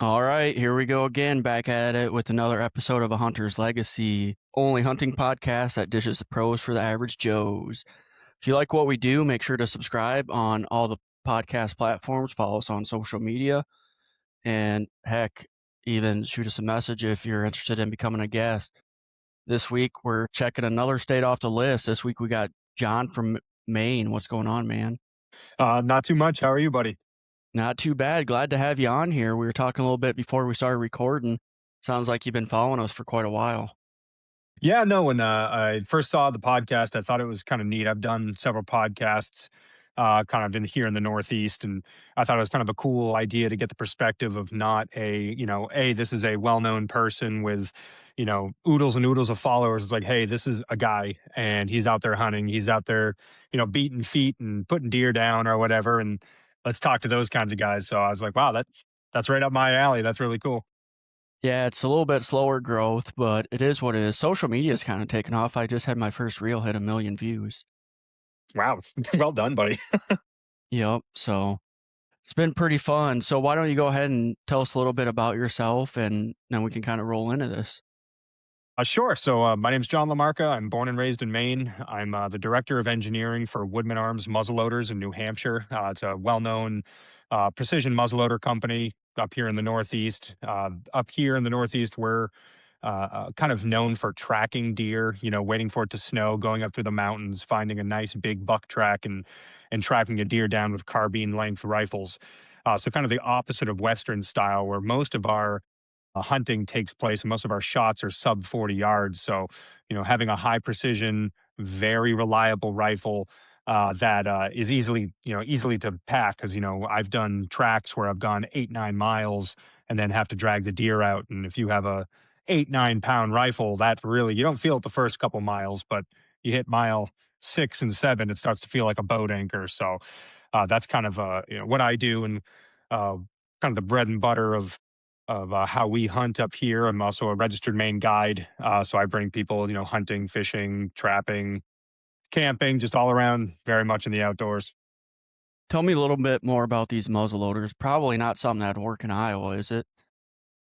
All right, here we go again, back at it with another episode of A Hunter's Legacy, only hunting podcast that dishes the pros for the average Joes. If you like what we do, make sure to subscribe on all the podcast platforms, follow us on social media, and heck, even shoot us a message if you're interested in becoming a guest. This week, we're checking another state off the list. This week, we got John from Maine. What's going on, man? Not too much. How are you, buddy? Not too bad. Glad to have you on here. We were talking a little bit before we started recording. Sounds like you've been following us for quite a while. Yeah, no, when I first saw the podcast, I thought it was kind of neat. I've done several podcasts kind of in here in the Northeast, and I thought it was kind of a cool idea to get the perspective of not this is a well-known person with, oodles and oodles of followers. It's like, hey, this is a guy and he's out there hunting. He's out there, beating feet and putting deer down or whatever. And let's talk to those kinds of guys. So I was like, wow, that's right up my alley. That's really cool. Yeah, it's a little bit slower growth, but it is what it is. Social media is kind of taken off. I just had my first reel hit 1 million views. Wow. Well done, buddy. Yep. So it's been pretty fun. So why don't you go ahead and tell us a little bit about yourself and then we can kind of roll into this. Sure. So my name's John LaMarca. I'm born and raised in Maine. I'm the director of engineering for Woodman Arms muzzleloaders in New Hampshire. It's a well-known precision muzzleloader company up here in the Northeast. Up here in the Northeast, we're kind of known for tracking deer. Waiting for it to snow, going up through the mountains, finding a nice big buck track, and tracking a deer down with carbine length rifles. So kind of the opposite of Western style, where most of our hunting takes place and most of our shots are sub 40 yards. So, having a high precision, very reliable rifle that is easily to pack. Cause, I've done tracks where I've gone 8, 9 miles and then have to drag the deer out. And if you have a 8, 9 pound rifle, that really, you don't feel it the first couple miles, but you hit mile 6 and 7, it starts to feel like a boat anchor. So that's kind of what I do, and uh, kind of the bread and butter of how we hunt up here. I'm also a registered Maine guide, so I bring people, hunting, fishing, trapping, camping, just all around, very much in the outdoors. Tell me a little bit more about these muzzle loaders. Probably not something that'd work in Iowa, is it?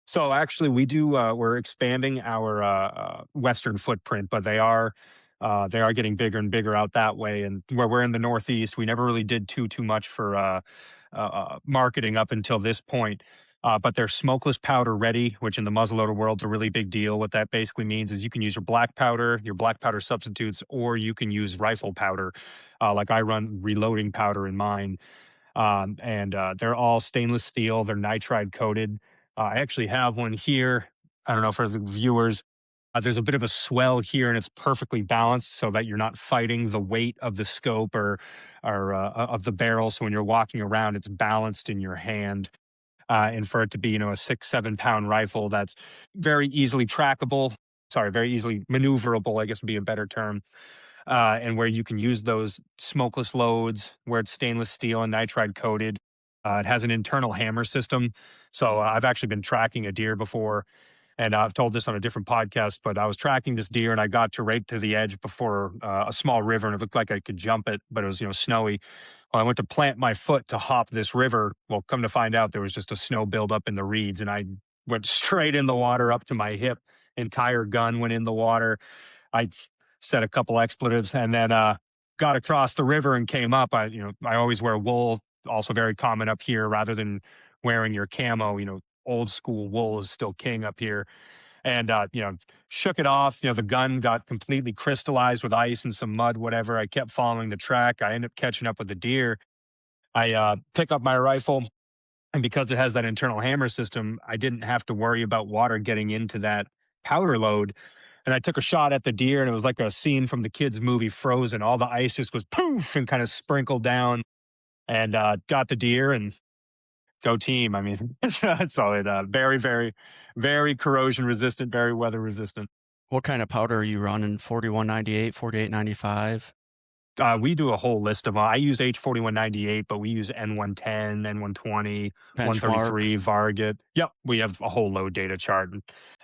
So actually, we do. We're expanding our western footprint, but they are getting bigger and bigger out that way. And where we're in the Northeast, we never really did too much for marketing up until this point. But they're smokeless powder ready, which in the muzzleloader world is a really big deal. What that basically means is you can use your black powder substitutes, or you can use rifle powder. Like I run reloading powder in mine, and they're all stainless steel. They're nitride coated. I actually have one here. I don't know for the viewers. There's a bit of a swell here, and it's perfectly balanced so that you're not fighting the weight of the scope or of the barrel. So when you're walking around, it's balanced in your hand. And for it to be, a 6, 7 pound rifle that's very easily trackable, sorry, very easily maneuverable, I guess would be a better term, and where you can use those smokeless loads where it's stainless steel and nitride coated. It has an internal hammer system. So I've actually been tracking a deer before, and I've told this on a different podcast, but I was tracking this deer and I got to right to the edge before a small river, and it looked like I could jump it, but it was, snowy. Well, I went to plant my foot to hop this river. Well, come to find out, there was just a snow buildup in the reeds, and I went straight in the water up to my hip. Entire gun went in the water. I said a couple expletives and then got across the river and came up. I always wear wool, also very common up here, rather than wearing your camo. Old school wool is still king up here. And shook it off. The gun got completely crystallized with ice and some mud, whatever. I kept following the track. I ended up catching up with the deer. I pick up my rifle, and because it has that internal hammer system, I didn't have to worry about water getting into that powder load. And I took a shot at the deer, and it was like a scene from the kids' movie Frozen. All the ice just was poof and kind of sprinkled down, and got the deer, and go team. I mean, so it very, very, very corrosion resistant, very weather resistant. What kind of powder are you running? 4198, 4895? We do a whole list of them. I use H4198, but we use N110, N120, Benchmark? 133, Varget. Yep, we have a whole load data chart.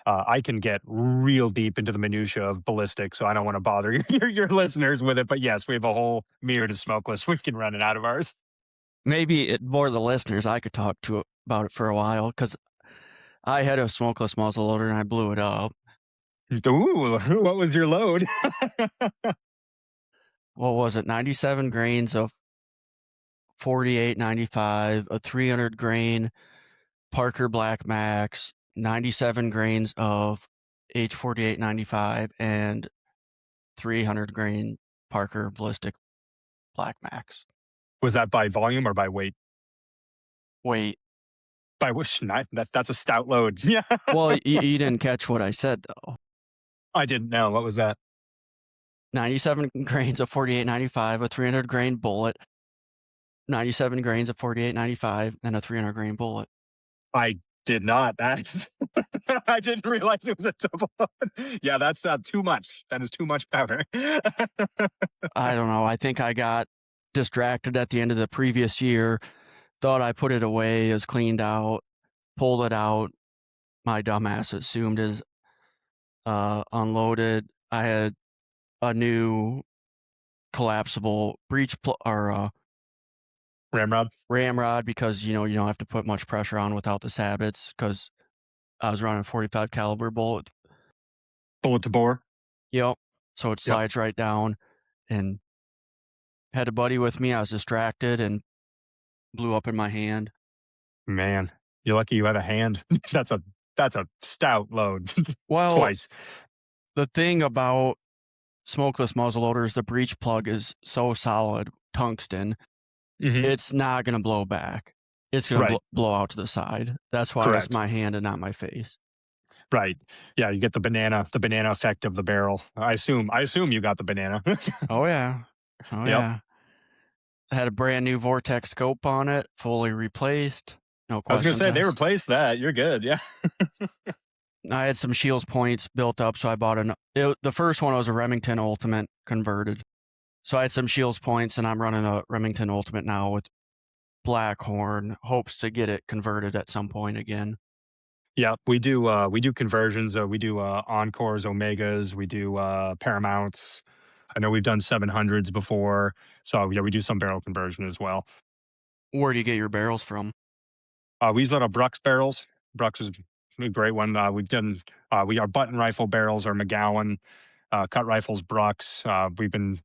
I can get real deep into the minutia of ballistics, so I don't want to bother your listeners with it. But yes, we have a whole mirror to smokeless. We can run it out of ours. Maybe more the listeners I could talk to about it for a while because I had a smokeless muzzleloader and I blew it up. Ooh, what was your load? What was it? 97 grains of 48.95, a 300 grain Parker Black Max, 97 grains of H48.95, and 300 grain Parker Ballistic Black Max. Was that by volume or by weight? Wait, By which not that's a stout load. Yeah. well, you didn't catch what I said though. I didn't know. What was that? 97 grains of 48.95, a 300 grain bullet, 97 grains of 48.95, and a 300 grain bullet. I did not. That's I didn't realize it was a double load. Yeah, that's too much. That is too much powder. I don't know. I think I got distracted at the end of the previous year, thought I put it away, it was cleaned out, pulled it out. My dumbass assumed is unloaded. I had a new collapsible or Ramrod, ramrod because you don't have to put much pressure on without the sabots because I was running 45 caliber bullet. bullet to bore. Yep. So it Yep. slides right down, and had a buddy with me. I was distracted and blew up in my hand. Man, you're lucky you had a hand. That's a stout load. Well, Twice. the thing about smokeless muzzleloaders, the breech plug is so solid, tungsten, Hmm. it's not going to blow back. It's going to Right. blow out to the side. That's why it's Correct. my hand and not my face. Right. Yeah, you get the banana effect of the barrel. I assume you got the banana. Oh, yeah. Oh, Yep. yeah. I had a brand new Vortex scope on it, fully replaced. No I was gonna questions say they asked. replaced that. You're good. Yeah. I had some Shields points built up, so I bought the first one was a Remington Ultimate converted. So I had some Shields points, and I'm running a Remington Ultimate now with Blackhorn. Hopes to get it converted at some point again. Yeah, we do conversions. We do encores, omegas. We do paramounts. I know we've done 700s before, so yeah, we do some barrel conversion as well. Where do you get your barrels from? We use a lot of Brux barrels. Brux is a great one. We've done our button rifle barrels are McGowan, cut rifles Brux. We've been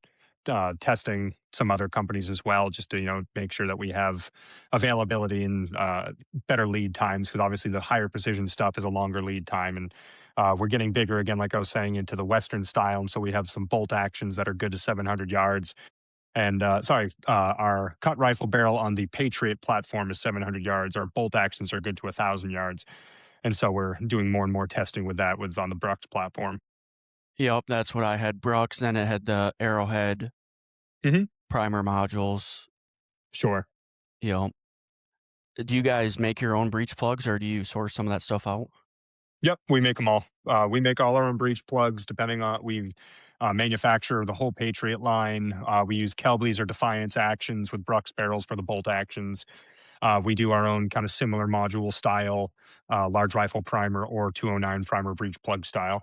testing some other companies as well, just to make sure that we have availability and better lead times. Because obviously the higher precision stuff is a longer lead time, and we're getting bigger again, like I was saying, into the Western style, and so we have some bolt actions that are good to 700 yards. And our cut rifle barrel on the Patriot platform is 700 yards. Our bolt actions are good to 1,000 yards. And so we're doing more and more testing with that with on the Brux platform. Yep, that's what I had. Brooks, then it had the Arrowhead Hmm. primer modules. Sure. Yep. Do you guys make your own breech plugs, or do you source some of that stuff out? Yep, we make them all. We make all our own breech plugs. Depending on we manufacture the whole Patriot line. We use Kelbleys or Defiance actions with Brux barrels for the bolt actions. We do our own kind of similar module style, large rifle primer or 209 primer breech plug style.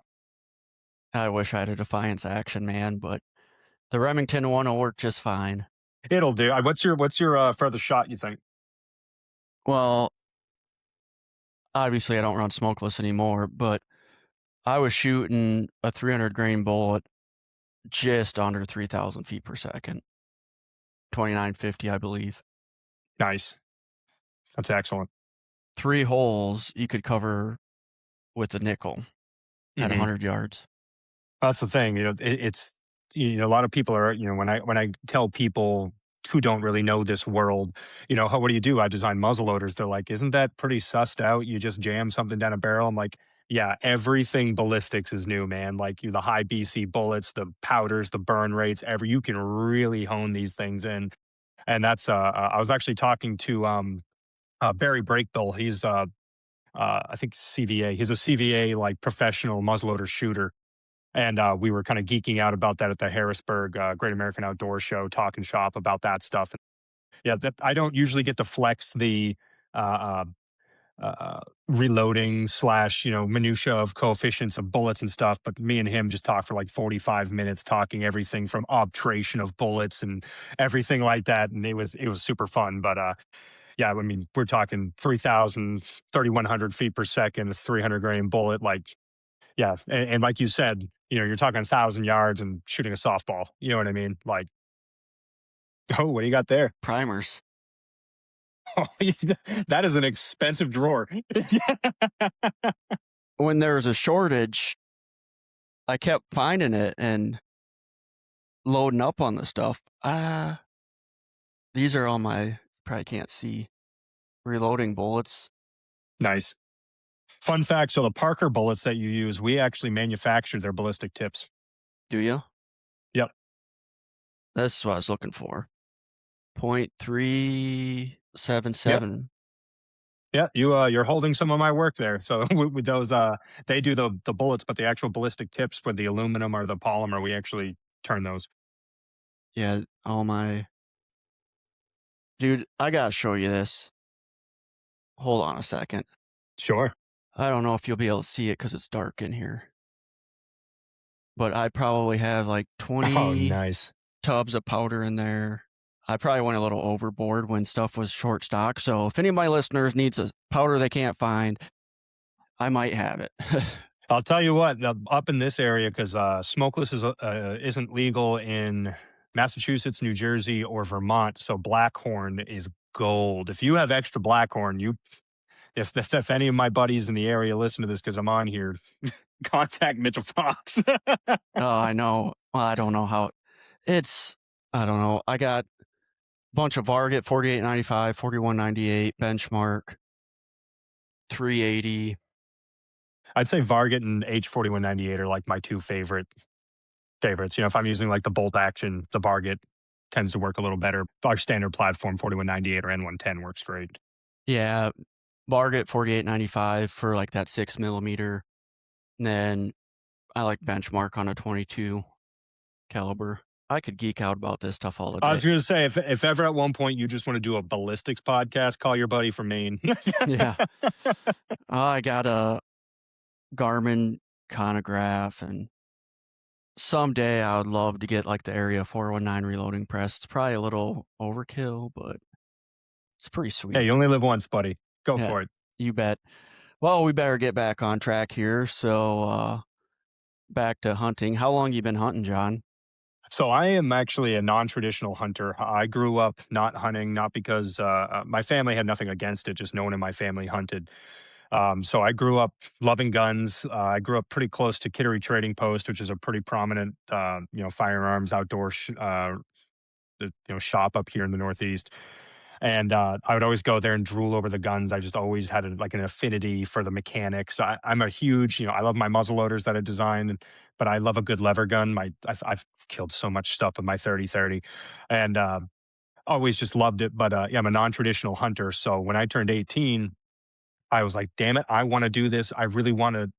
I wish I had a Defiance action, man, but the Remington one will work just fine. It'll do. What's your further shot? You think? Well, obviously I don't run smokeless anymore, but I was shooting a 300 grain bullet just under 3,000 feet per second, 2950, I believe. Nice. That's excellent. 3 holes you could cover with a nickel at Hmm. 100 yards. That's the thing. It's a lot of people are when I tell people who don't really know this world, "Oh, what do you do?" I design muzzleloaders. They're like, "Isn't that pretty sussed out? You just jam something down a barrel." I'm like, "Yeah, everything ballistics is new, man. Like the high BC bullets, the powders, the burn rates. You can really hone these things in." And that's I was actually talking to Barry Breakbill. He's I think CVA. He's a CVA like professional muzzleloader shooter, and we were kind of geeking out about that at the Harrisburg Great American Outdoor Show, talking shop about that stuff. Yeah, that I don't usually get to flex the uh, reloading slash minutia of coefficients of bullets and stuff, but me and him just talked for like 45 minutes, talking everything from obturation of bullets and everything like that, and it was super fun. But Yeah, I mean, we're talking 3,000, 3,100 feet per second, a 300 grain bullet. Like, yeah. And like you said, you're talking 1,000 yards and shooting a softball. You know what I mean? Like, oh, what do you got there? Primers. Oh, that is an expensive drawer. When there was a shortage, I kept finding it and loading up on the stuff. These are all my, probably can't see, reloading bullets. Nice. Fun fact, so the Parker bullets that you use, we actually manufacture their ballistic tips. Do you? Yep. That's what I was looking for. Yep. .377. Yeah, you're holding some of my work there. So with those, they do the bullets, but the actual ballistic tips for the aluminum or the polymer, we actually turn those. Yeah, all my... Dude, I gotta show you this. Hold on a second. Sure. I don't know if you'll be able to see it because it's dark in here. But I probably have like Oh, 20 nice. tubs of powder in there. I probably went a little overboard when stuff was short stock. So if any of my listeners needs a powder they can't find, I might have it. I'll tell you what, up in this area, because smokeless isn't legal in Massachusetts, New Jersey, or Vermont. So Blackhorn is gold. If you have extra Blackhorn, if any of my buddies in the area listen to this because I'm on here, contact Mitchell Fox. Oh, I know. Well, I don't know how it's. I don't know. I got a bunch of Varget 4895, 4198, benchmark 380. I'd say Varget and H4198 are like my two favorites. If I'm using like the bolt action, the Varget tends to work a little better. Our standard platform 4198 or N110 works great. Yeah, Varget 4895 for like that 6 millimeter. And then I like benchmark on a 22 caliber. I could geek out about this stuff all the I day. was going to say, if ever at one point you just want to do a ballistics podcast, call your buddy from Maine. Yeah. I got a Garmin chronograph, and someday I would love to get like the Area 419 reloading press. It's probably a little overkill, but it's pretty Hey, sweet. you only live once, buddy. Go Yeah, for it. you bet. Well, we better get back on track here. So, back to hunting. How long you been hunting, John? So I am actually a non-traditional hunter. I grew up not hunting, not because my family had nothing against it, just no one in my family hunted. So I grew up loving guns. I grew up pretty close to Kittery Trading Post, which is a pretty prominent, firearms outdoor shop up here in the Northeast. And I would always go there and drool over the guns. I just always had like an affinity for the mechanics. I'm a huge, I love my muzzleloaders that I designed, but I love a good lever gun. I've killed so much stuff with my 30-30, and always just loved it. But yeah, I'm a non-traditional hunter. So when I turned 18, I was like, damn it, I want to do this. I really want to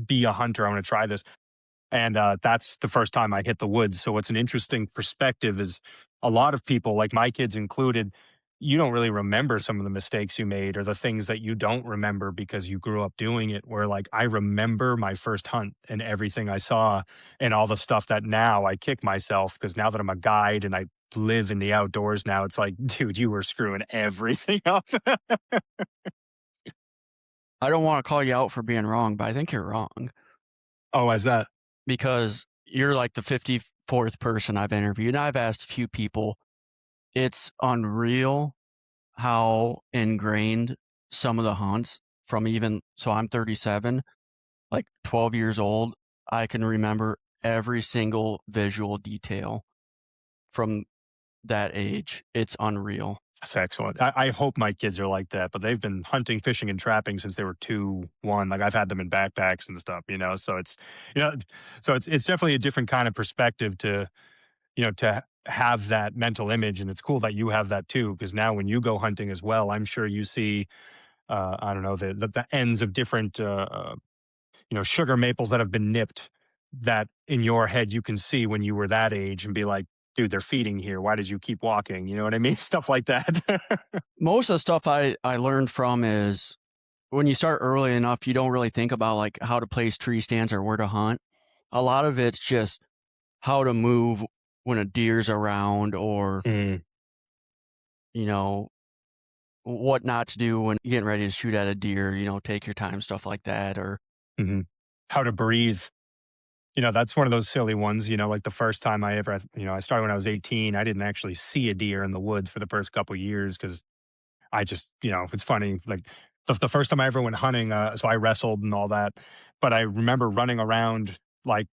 be a hunter. I want to try this. And that's the first time I hit the woods. So what's an interesting perspective is a lot of people, like my kids included, you don't really remember some of the mistakes you made or the things that you don't remember because you grew up doing it. Where like I remember my first hunt and everything I saw and all the stuff that now I kick myself because now that I'm a guide and I live in the outdoors now, it's like, dude, you were screwing everything up. I don't want to call you out for being wrong, but I think you're wrong Oh, is that? because you're like the 54th person I've interviewed. And I've asked a few people. It's unreal how ingrained some of the hunts from even, so I'm 37, like 12 years old. I can remember every single visual detail from that age. It's unreal. That's excellent. I hope my kids are like that, but they've been hunting, fishing, and trapping since they were 2, 1. Like I've had them in backpacks and stuff. So you know, it's definitely a different kind of perspective to have that mental image, and it's cool that you have that too. Because now when you go hunting as well, I'm sure you see, I don't know, the ends of different, sugar maples that have been nipped. That in your head you can see when you were that age and be like, dude, they're feeding here. Why did you keep walking? You know what I mean? Stuff like that. Most of the stuff I learned from is when you start early enough, you don't really think about like how to place tree stands or where to hunt. A lot of it's just how to move when a deer's around or, Mm. you know, what not to do when you're getting ready to shoot at a deer, take your time, stuff like that. Or Mhm. How to breathe. That's one of those silly ones, like the first time I started when I was 18, I didn't actually see a deer in the woods for the first couple years because I just, it's funny. Like the first time I ever went hunting, so I wrestled and all that. But I remember running around like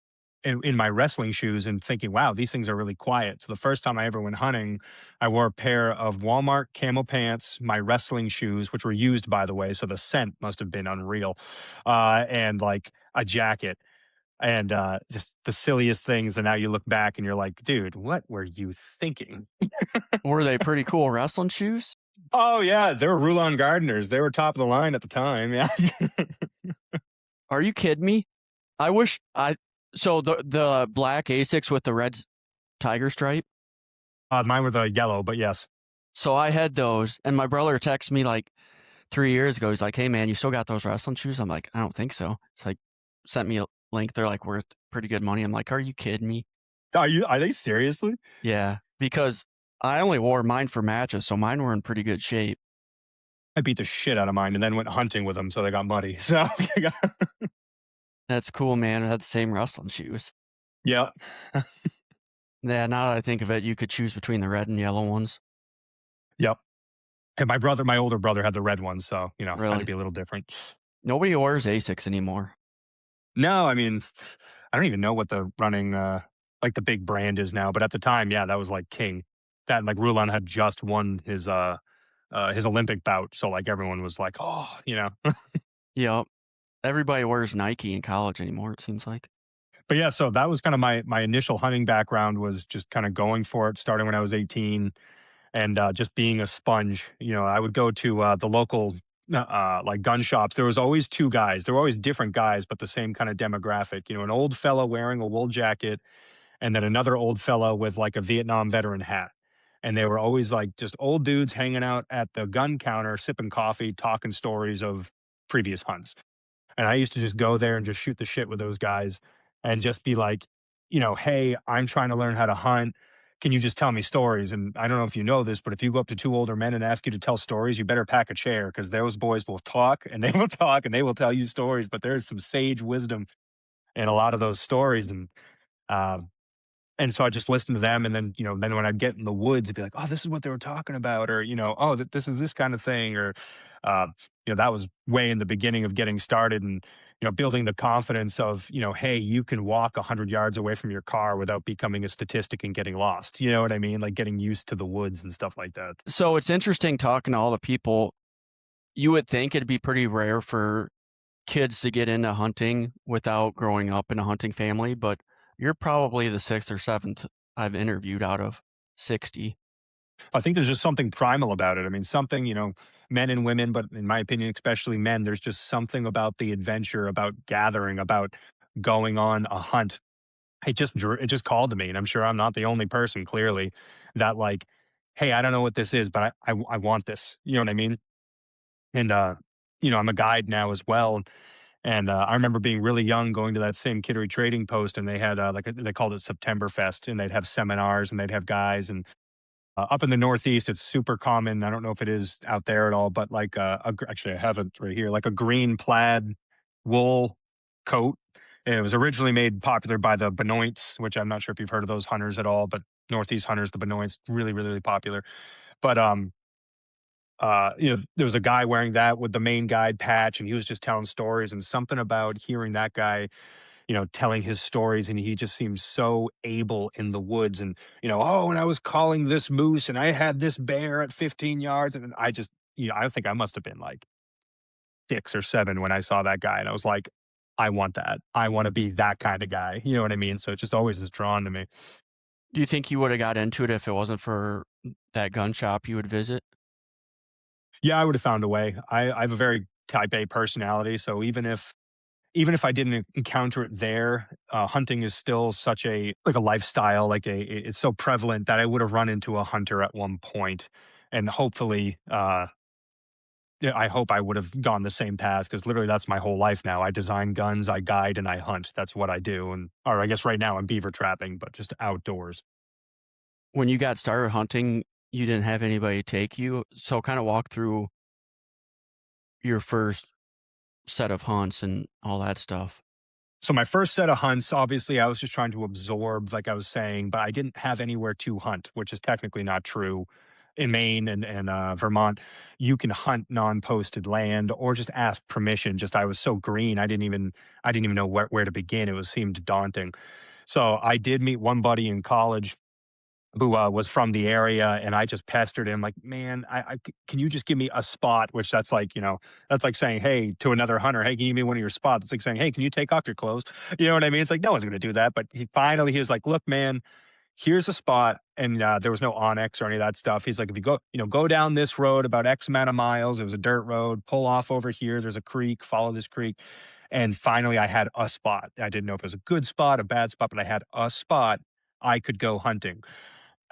in my wrestling shoes and thinking, wow, these things are really quiet. So the first time I ever went hunting, I wore a pair of Walmart camo pants, my wrestling shoes, which were used, by the way. So the scent must have been unreal, and like a jacket and just the silliest things. And now you look back and you're like, dude, what were you thinking? were they pretty cool wrestling shoes? Oh yeah, they were Rulon Gardeners. They were top of the line at the time. Yeah. Are you kidding me? I wish I. So the black Asics with the red tiger stripe. Mine were the yellow, but yes. So I had those, and my brother texted me like 3 years ago. He's like, "Hey man, you still got those wrestling shoes?" I'm like, "I don't think so." It's like sent me a link. They're like worth pretty good money. I'm like, "Are you kidding me?" Are they seriously? Yeah, because I only wore mine for matches, so mine were in pretty good shape. I beat the shit out of mine and then went hunting with them, so they got muddy. So That's cool, man. I had the same wrestling shoes. yeah, Yeah, now that I think of it, you could choose between the red and yellow ones. yep. And my older brother had the red ones, so had to Really, be a little different. nobody wears Asics anymore. No, I mean, I don't even know what the running like the big brand is now, but at the time, yeah, that was like king. That like Rulon had just won his Olympic bout, so like everyone was like, oh. Yep, everybody wears Nike in college anymore. It seems like. But yeah, so that was kind of my initial hunting background was just kind of going for it, starting when I was 18 and just being a sponge. I would go to the local like gun shops. There was always two guys. There were always different guys, but the same kind of demographic. An old fella wearing a wool jacket, and then another old fella with like a Vietnam veteran hat. And they were always like just old dudes hanging out at the gun counter, sipping coffee, talking stories of previous hunts. And I used to just go there and just shoot the shit with those guys and just be like, hey, I'm trying to learn how to hunt. Can you just tell me stories? And I don't know if you know this, but if you go up to two older men and ask you to tell stories, you better pack a chair because those boys will talk and they will talk and they will tell you stories. But there's some sage wisdom in a lot of those stories. Um, and so I just listened to them, and then when I'd get in the woods, it'd be like, "Oh, this is what they were talking about," or "Oh, this is this kind of thing," or uh, that was way in the beginning of getting started, and building the confidence of hey, you can walk 100 yards away from your car without becoming a statistic and getting lost. You know what I mean? Like getting used to the woods and stuff like that. So it's interesting talking to all the people. You would think it'd be pretty rare for kids to get into hunting without growing up in a hunting family, but you're probably the sixth or seventh I've interviewed out of 60. I think there's just something primal about it. I mean, something, men and women, but in my opinion, especially men, there's just something about the adventure, about gathering, about going on a hunt. It just called to me, and I'm sure I'm not the only person, clearly, that like, hey, I don't know what this is, but I want this. You know what I mean? And I'm a guide now as well. And I remember being really young, going to that same Kittery Trading Post, and they had they called it September Fest, and they'd have seminars, and they'd have guys, and up in the Northeast, it's super common. I don't know if it is out there at all, but like actually, I have it right here, like a green plaid wool coat. It was originally made popular by the Benoits, which I'm not sure if you've heard of those hunters at all, but Northeast hunters, the Benoits, really, really, really popular. But there was a guy wearing that with the main guide patch, and he was just telling stories, and something about hearing that guy telling his stories, and he just seems so able in the woods. And, oh, and I was calling this moose and I had this bear at 15 yards. And I just, I think I must have been like 6 or 7 when I saw that guy. And I was like, I want that. I want to be that kind of guy. You know what I mean? So it just always is drawn to me. Do you think you would have got into it if it wasn't for that gun shop you would visit? Yeah, I would have found a way. I have a very type A personality. So even if I didn't encounter it there, hunting is still such a like a lifestyle, it's so prevalent that I would have run into a hunter at one point, and hopefully, yeah, I hope I would have gone the same path because literally that's my whole life now. I design guns, I guide, and I hunt. That's what I do, or I guess right now I'm beaver trapping, but just outdoors. When you got started hunting, You didn't have anybody take you? So kinda walk through your first set of hunts and all that stuff. So my first set of hunts, obviously, I was just trying to absorb, like I was saying, but I didn't have anywhere to hunt, which is technically not true. In Maine and Vermont, you can hunt non-posted land or just ask permission. Just I was so green, I didn't even know where to begin. It was seemed daunting. So I did meet one buddy in college who was from the area, and I just pestered him like, "Man, can you just give me a spot?" Which that's like, that's like saying, "Hey," to another hunter, "Hey, can you give me one of your spots?" It's like saying, "Hey, can you take off your clothes?" You know what I mean? It's like no one's going to do that. But he was like, "Look, man, here's a spot," and there was no Onyx or any of that stuff. He's like, "If you go, go down this road about X amount of miles, it was a dirt road. Pull off over here. There's a creek. Follow this creek." And finally, I had a spot. I didn't know if it was a good spot, a bad spot, but I had a spot I could go hunting.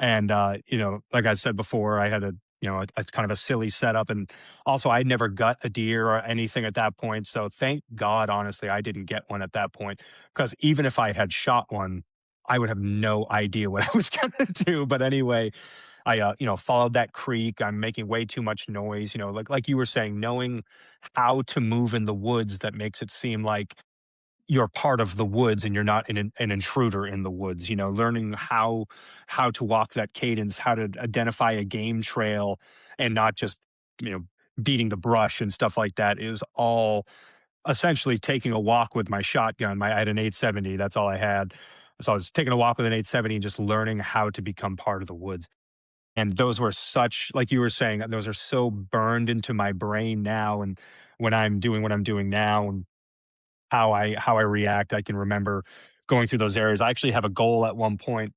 And, like I said before, I had a kind of a silly setup. And also, I never got a deer or anything at that point. So thank God, honestly, I didn't get one at that point. Because even if I had shot one, I would have no idea what I was going to do. But anyway, I, followed that creek. I'm making way too much noise. Like you were saying, knowing how to move in the woods that makes it seem like you're part of the woods and you're not an intruder in the woods. Learning how to walk that cadence, how to identify a game trail, and not just you know beating the brush and stuff like that is all essentially taking a walk with my shotgun. I had an 870. That's all I had. So I was taking a walk with an 870 and just learning how to become part of the woods. And those were such, like you were saying, those are so burned into my brain now. And when I'm doing what I'm doing now, and how I react. I can remember going through those areas. I actually have a goal at one point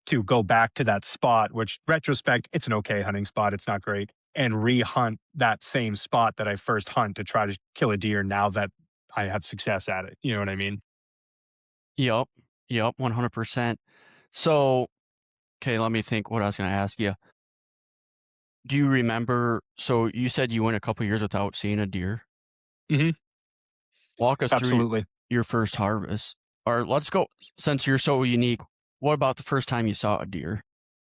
to go back to that spot, which retrospect, it's an okay hunting spot. It's not great. And re-hunt that same spot that I first hunt to try to kill a deer now that I have success at it. You know what I mean? Yep. Yep, 100%. So, okay, let me think what I was gonna ask you. Do you remember so you said you went a couple years without seeing a deer? Hmm. Walk us through Absolutely. your first harvest. Or let's go since you're so unique, what about the first time you saw a deer?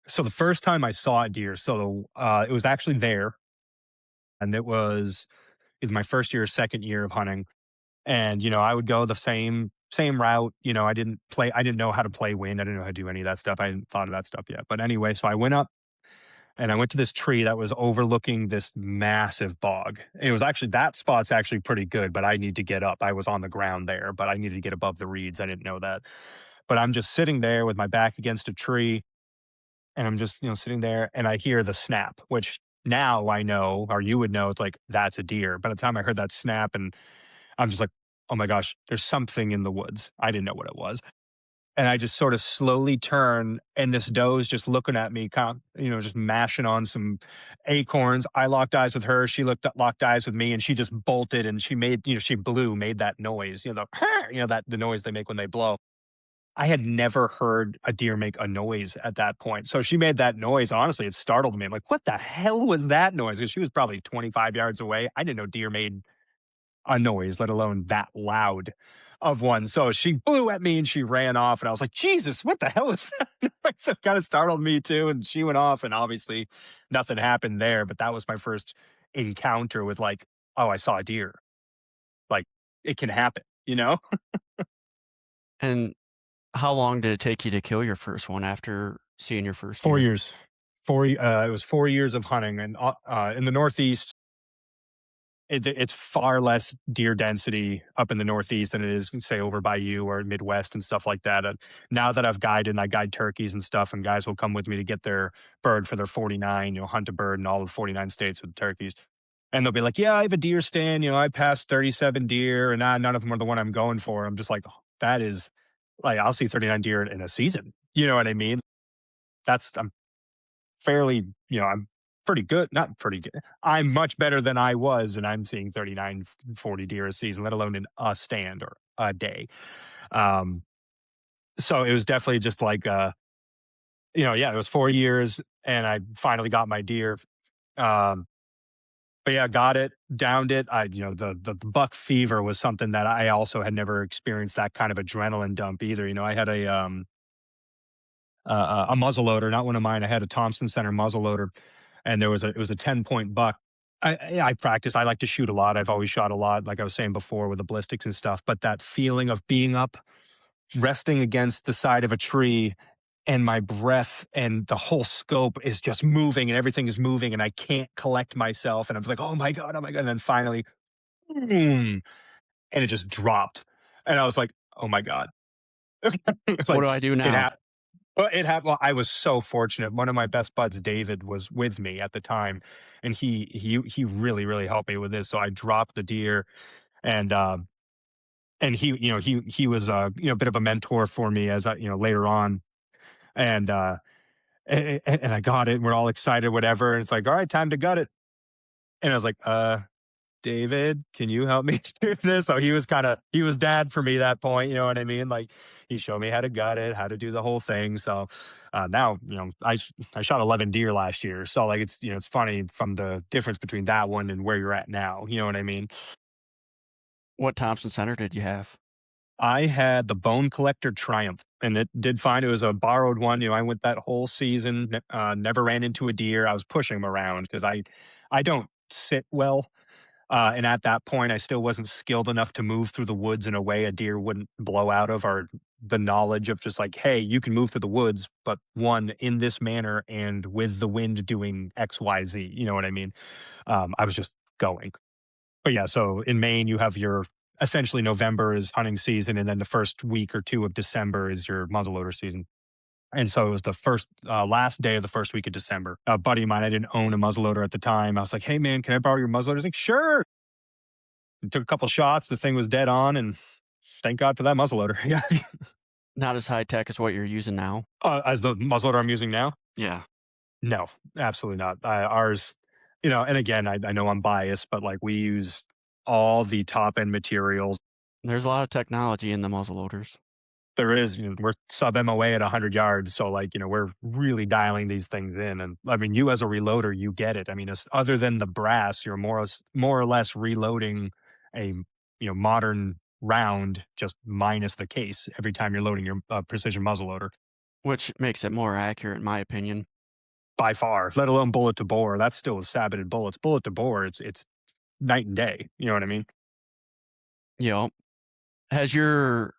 So the first time I saw a deer, it was actually there, and it was my first year, second year of hunting. And, I would go the same route. I didn't know how to play wind. I didn't know how to do any of that stuff. I hadn't thought of that stuff yet. But anyway, so I went up and I went to this tree that was overlooking this massive bog. It was actually that spot's actually pretty good, but I need to get up. I was on the ground there, but I needed to get above the reeds. I didn't know that. But I'm just sitting there with my back against a tree, and I'm just, sitting there and I hear the snap, which now I know, or you would know, it's like that's a deer. By the time I heard that snap, and I'm just like, "Oh my gosh, there's something in the woods." I didn't know what it was. And I just sort of slowly turn, and this doe's just looking at me, just mashing on some acorns. I locked eyes with her. She locked eyes with me, and she just bolted, and she made that noise, the noise they make when they blow. I had never heard a deer make a noise at that point. So she made that noise. Honestly, it startled me. I'm like, what the hell was that noise? Because she was probably 25 yards away. I didn't know deer made a noise, let alone that loud of one. So she blew at me and she ran off, and I was like, Jesus, what the hell is that? So it kind of startled me too. And she went off, and obviously nothing happened there. But that was my first encounter with like, oh, I saw a deer. Like it can happen. And how long did it take you to kill your first one after seeing your first Four deer? years. It was 4 years of hunting, and in the Northeast, it's far less deer density up in the Northeast than it is, say, over by you or Midwest and stuff like that. And now that I've guided and I guide turkeys and stuff, and guys will come with me to get their bird for their 49, hunt a bird in all of 49 states with turkeys. And they'll be like, yeah, I have a deer stand. I passed 37 deer, and none of them are the one I'm going for. I'm just like, "Oh, that is like, I'll see 39 deer in a season." You know what I mean? I'm fairly, I'm pretty good, not pretty good. I'm much better than I was, and I'm seeing 39, 40 deer a season, let alone in a stand or a day. Um, so it was definitely just like, yeah, it was 4 years, and I finally got my deer. Um, but yeah, got it, downed it. The buck fever was something that I also had never experienced, that kind of adrenaline dump either. I had a muzzleloader, not one of mine. I had a Thompson Center muzzleloader, and it was a 10 point buck. I practice. I like to shoot a lot. I've always shot a lot, like I was saying before, with the ballistics and stuff. But that feeling of being up, resting against the side of a tree, and my breath and the whole scope is just moving, and everything is moving, and I can't collect myself. And I was like, oh my God, oh my God. And then finally, boom, and it just dropped. And I was like, oh my God. What do Like I do it now? happened. Well, it happened. Well, I was so fortunate. One of my best buds, David, was with me at the time, and he really really helped me with this. So I dropped the deer, and he he was a bit of a mentor for me as I later on, and and I got it. And we're all excited, whatever. And it's like, all right, time to gut it. And I was like, David, can you help me do this? So he was dad for me that point. You know what I mean? Like he showed me how to gut it, how to do the whole thing. So now, I shot 11 deer last year. So like, it's funny from the difference between that one and where you're at now. You know what I mean? What Thompson Center did you have? I had the Bone Collector Triumph, and it did fine. It was a borrowed one. I went that whole season, never ran into a deer. I was pushing them around because I don't sit well. And at that point, I still wasn't skilled enough to move through the woods in a way a deer wouldn't blow out of, or the knowledge of just like, hey, you can move through the woods, but one in this manner and with the wind doing X, Y, Z. You know what I mean? I was just going. But yeah, so in Maine, you have your essentially November is hunting season, and then the first week or two of December is your muzzleloader season. And so it was the first last day of the first week of December. A buddy of mine, I didn't own a muzzleloader at the time. I was like, "Hey man, can I borrow your muzzleloader?" He's like, "Sure." And took a couple shots. The thing was dead on, and thank God for that muzzleloader. Yeah, Not as high tech as what you're using now. as the muzzleloader I'm using now. Yeah. No, absolutely not. Ours, and again, I know I'm biased, but like we use all the top end materials. There's a lot of technology in the muzzleloaders. There is, we're sub MOA at 100 yards. So, like, we're really dialing these things in. And I mean, you as a reloader, you get it. I mean, other than the brass, you're more or less reloading a, modern round, just minus the case every time you're loading your precision muzzleloader Which makes it more accurate, in my opinion. by far, let alone bullet to bore. That's still with saboted bullets. Bullet to bore, it's night and day. You know what I mean? Yep. Has your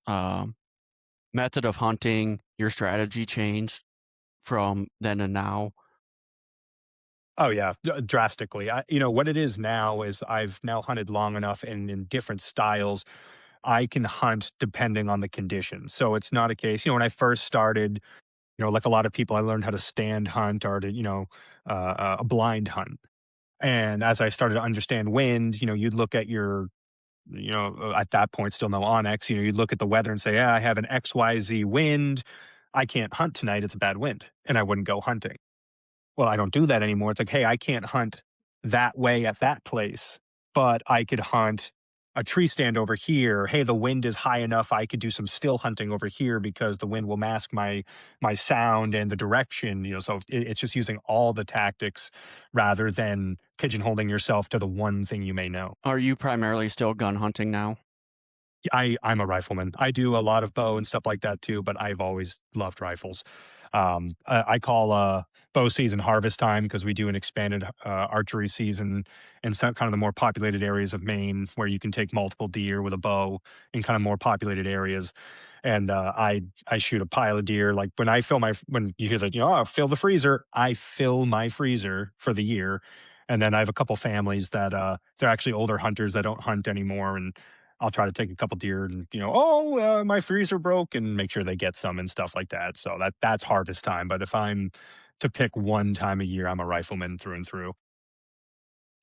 um, method of hunting, your strategy changed from then to now? Oh yeah, drastically. What it is now is I've now hunted long enough and in different styles. I can hunt depending on the conditions. So it's not a case, when I first started, like a lot of people, I learned how to stand hunt or to, a blind hunt. And as I started to understand wind, you'd look at your, at that point, still no Onyx, you'd look at the weather and say, yeah, I have an XYZ wind. I can't hunt tonight. It's a bad wind. And I wouldn't go hunting. Well, I don't do that anymore. It's like, hey, I can't hunt that way at that place, but I could hunt a tree stand over here. Hey, the wind is high enough. I could do some still hunting over here because the wind will mask my sound and the direction. So it's just using all the tactics rather than pigeonholing yourself to the one thing you may know. Are you primarily still gun hunting now? I'm a rifleman. I do a lot of bow and stuff like that too, but I've always loved rifles. I call bow season harvest time because we do an expanded archery season in some kind of the more populated areas of Maine where you can take multiple deer with a bow in kind of more populated areas. And I shoot a pile of deer. Like when you hear that, oh, fill the freezer, I fill my freezer for the year. And then I have a couple families that they're actually older hunters that don't hunt anymore, and I'll try to take a couple deer and, my freezer broke and make sure they get some and stuff like that. So that's harvest time. But if I'm to pick one time a year, I'm a rifleman through and through.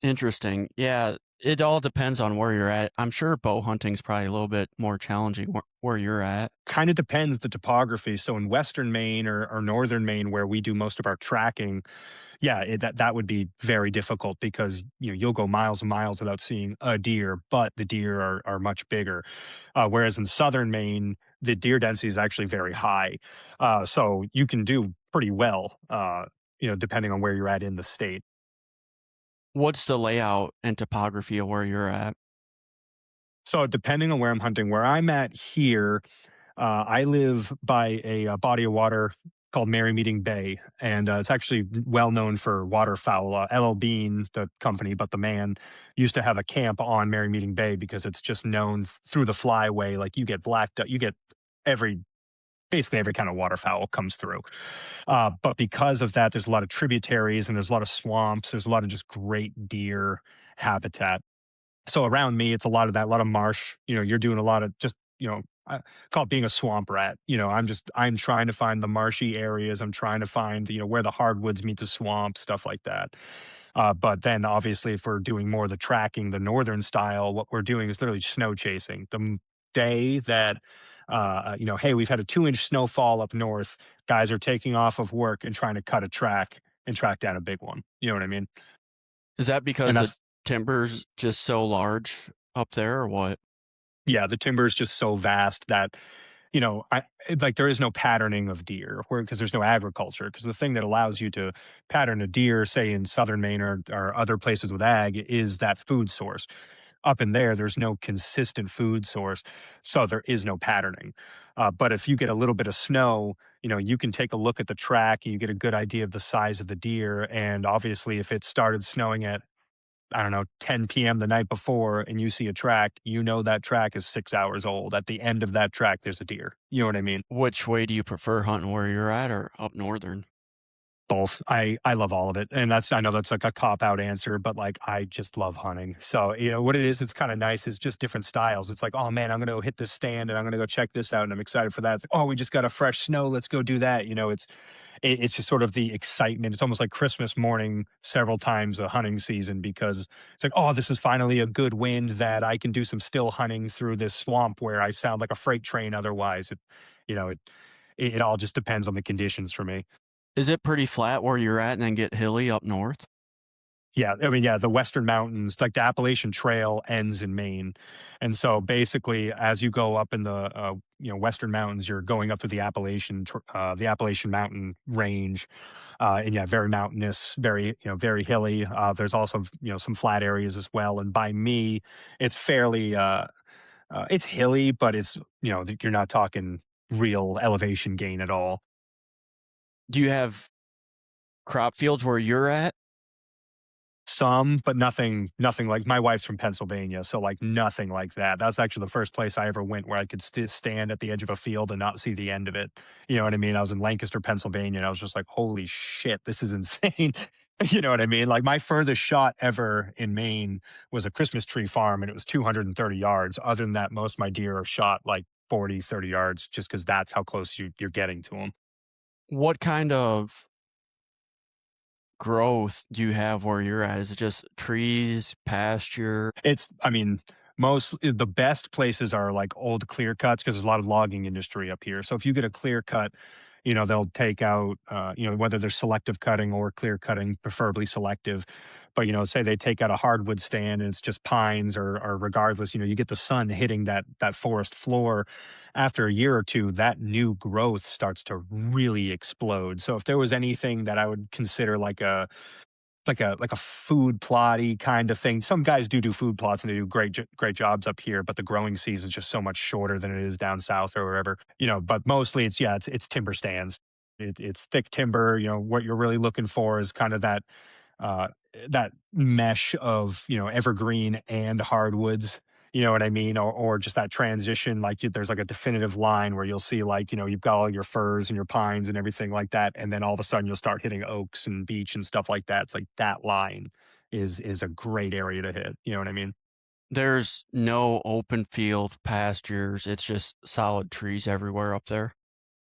Interesting. Yeah, it all depends on where you're at. I'm sure bow hunting's probably a little bit more challenging where you're at. Kind of depends the topography. So in Western Maine or Northern Maine, where we do most of our tracking, yeah, that would be very difficult because you'll go miles and miles without seeing a deer, but the deer are much bigger. Whereas in Southern Maine, the deer density is actually very high, so you can do pretty well, depending on where you're at in the state. What's the layout and topography of where you're at? So depending on where I'm hunting, where I'm at here, I live by a body of water called Merrymeeting Bay, and it's actually well known for waterfowl. LL Bean, the company, but the man used to have a camp on Merrymeeting Bay because it's just known through the flyway. Like you get you get every basically every kind of waterfowl comes through. But because of that, there's a lot of tributaries and there's a lot of swamps. There's a lot of just great deer habitat. So around me, it's a lot of that, a lot of marsh. You're doing a lot of just, I call it being a swamp rat. I'm trying to find the marshy areas. I'm trying to find, where the hardwoods meet the swamp, stuff like that. But then obviously, if we're doing more of the tracking, the northern style, what we're doing is literally snow chasing. Day that, hey, we've had a 2-inch snowfall up north, guys are taking off of work and trying to cut a track and track down a big one. You know what I mean? Is that And because the that's timber's just so large up there, or what? Yeah, the timber is just so vast that, like there is no patterning of deer where because there's no agriculture. Because the thing that allows you to pattern a deer, say in southern Maine or other places with ag, is that food source. Up in there, there's no consistent food source, so there is no patterning. But if you get a little bit of snow, you can take a look at the track and you get a good idea of the size of the deer. And obviously, if it started snowing at, I don't know, 10 p.m. the night before and you see a track, that track is 6 hours old. At the end of that track, there's a deer. You know what I mean? Which way do you prefer, hunting where you're at or up northern? Both. I love all of it. And I know that's like a cop out answer, but like I just love hunting. So, what it is, it's kind of nice. It's just different styles. It's like, oh man, I'm going to go hit this stand and I'm going to go check this out. And I'm excited for that. It's like, oh, we just got a fresh snow. Let's go do that. It's just sort of the excitement. It's almost like Christmas morning several times a hunting season because it's like, oh, this is finally a good wind that I can do some still hunting through this swamp where I sound like a freight train otherwise. You know, it, it all just depends on the conditions for me. Is it pretty flat where you're at and then get hilly up north? Yeah, I mean, yeah, the Western Mountains, like the Appalachian Trail ends in Maine, and so basically, as you go up in the Western Mountains, you're going up to the Appalachian Mountain range, and yeah, very mountainous, very very hilly. There's also some flat areas as well, and by me, it's fairly it's hilly, but it's you're not talking real elevation gain at all. Do you have crop fields where you're at? Some, but nothing like my wife's from Pennsylvania, so, like, nothing like that. That's actually the first place I ever went where I could stand at the edge of a field and not see the end of it. You know what I mean? I was in Lancaster, Pennsylvania, and I was just like, "Holy shit, this is insane." You know what I mean? Like, my furthest shot ever in Maine was a Christmas tree farm, and it was 230 yards. Other than that, most of my deer are shot, like, 40, 30 yards just because that's how close you're getting to them. What kind of growth do you have where you're at? Is it just trees, pasture? I mean, the best places are like old clear cuts because there's a lot of logging industry up here. So if you get a clear cut, they'll take out, whether they're selective cutting or clear cutting, preferably selective. But, say they take out a hardwood stand and it's just pines or regardless, you get the sun hitting that forest floor. After a year or two, that new growth starts to really explode. So if there was anything that I would consider like a food plotty kind of thing. Some guys do food plots and they do great jobs up here, but the growing season is just so much shorter than it is down south or wherever. But mostly it's timber stands. It's thick timber. What you're really looking for is kind of uh, that mesh of evergreen and hardwoods. You know what I mean? Or just that transition, like there's like a definitive line where you'll see like you've got all your firs and your pines and everything like that, and then all of a sudden you'll start hitting oaks and beech and stuff like that. It's like that line is a great area to hit. You know what I mean? There's no open field pastures. It's just solid trees everywhere up there.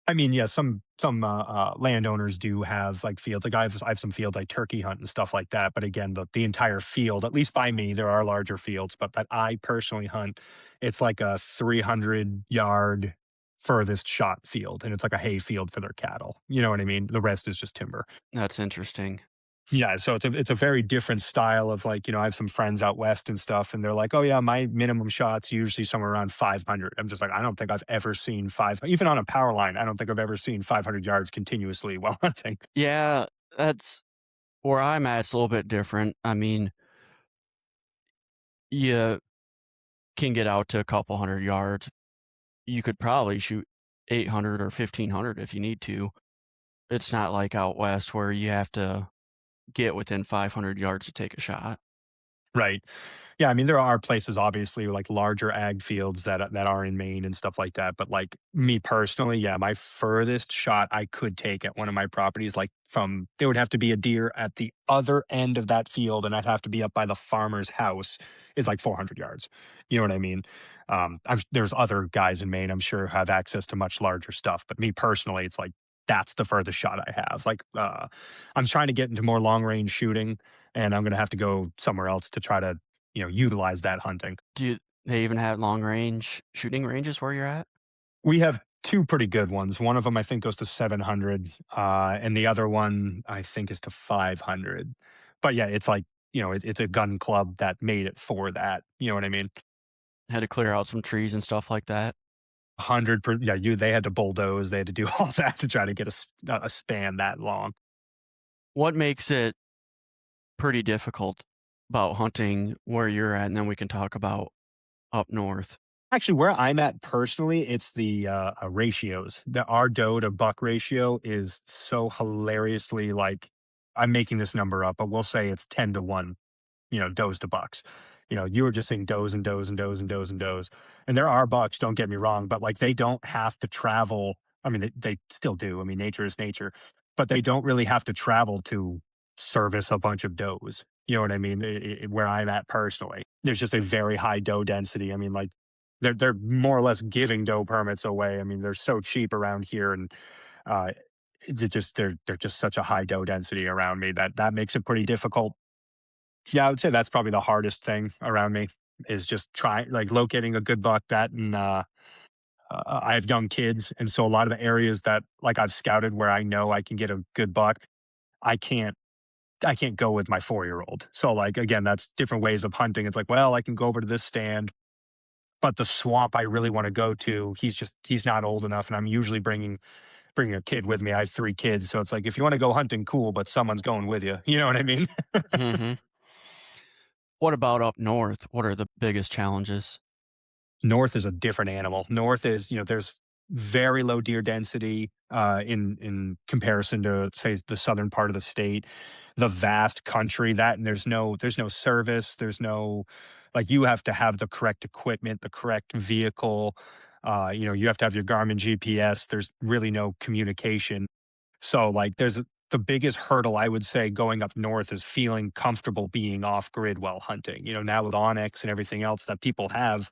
I mean, yeah, some landowners do have like fields. Like I have some fields I turkey hunt and stuff like that. But again, the entire field, at least by me, there are larger fields. But that I personally hunt, it's like a 300-yard furthest shot field, and it's like a hay field for their cattle. You know what I mean? The rest is just timber. That's interesting. Yeah, so it's a very different style of like, I have some friends out west and stuff, and they're like, "Oh yeah, my minimum shot's usually somewhere around 500." I'm just like, I don't think I've ever seen even on a power line. I don't think I've ever seen 500 yards continuously while hunting. Yeah, that's where I'm at. It's a little bit different. I mean, you can get out to a couple hundred yards. You could probably shoot 800 or 1500 if you need to. It's not like out west where you have to get within 500 yards to take a shot. Right. Yeah, I mean, there are places, obviously, like larger ag fields that are in Maine and stuff like that. But like me personally, yeah, my furthest shot I could take at one of my properties, like from there would have to be a deer at the other end of that field, and I'd have to be up by the farmer's house, is like 400 yards. You know what I mean? There's other guys in Maine, I'm sure, have access to much larger stuff. But me personally, it's like that's the furthest shot I have. Like, I'm trying to get into more long range shooting, and I'm gonna have to go somewhere else to try to, utilize that hunting. Do they even have long range shooting ranges where you're at? We have 2 pretty good ones. One of them I think goes to 700, and the other one I think is to 500. But yeah, it's like, it's a gun club that made it for that, you know what I mean? Had to clear out some trees and stuff like that? 100 per yeah, they had to bulldoze, they had to do all that to try to get a span that long. What makes it pretty difficult about hunting where you're at, and then we can talk about up north? Actually, where I'm at personally, it's the ratios. The our doe to buck ratio is so hilariously like I'm making this number up, but we'll say it's 10 to 1. Does to bucks. You were just saying does and does and does and does and does. And there are bucks, don't get me wrong, but like they don't have to travel. I mean, they still do. I mean, nature is nature, but they don't really have to travel to service a bunch of does. You know what I mean? Where I'm at personally, there's just a very high doe density. I mean, like they're more or less giving doe permits away. I mean, they're so cheap around here, and uh, they're just such a high doe density around me that makes it pretty difficult. Yeah, I would say that's probably the hardest thing around me is just trying like locating a good buck that and I have young kids, and so a lot of the areas that like I've scouted where I know I can get a good buck, I can't I can't go with my 4-year old. So like again, that's different ways of hunting. It's like, well, I can go over to this stand, but the swamp I really want to go to, he's not old enough, and I'm usually bringing a kid with me. I have 3 kids, so it's like if you want to go hunting, cool, but someone's going with you. You know what I mean? Mhm. What about up north? What are the biggest challenges? North is a different animal. North is, there's very low deer density in comparison to say the southern part of the state, the vast country that and there's no service, there's no like you have to have the correct equipment, the correct vehicle. You have to have your Garmin GPS. There's really no communication. So like the biggest hurdle I would say going up north is feeling comfortable being off grid while hunting. Now with Onyx and everything else that people have,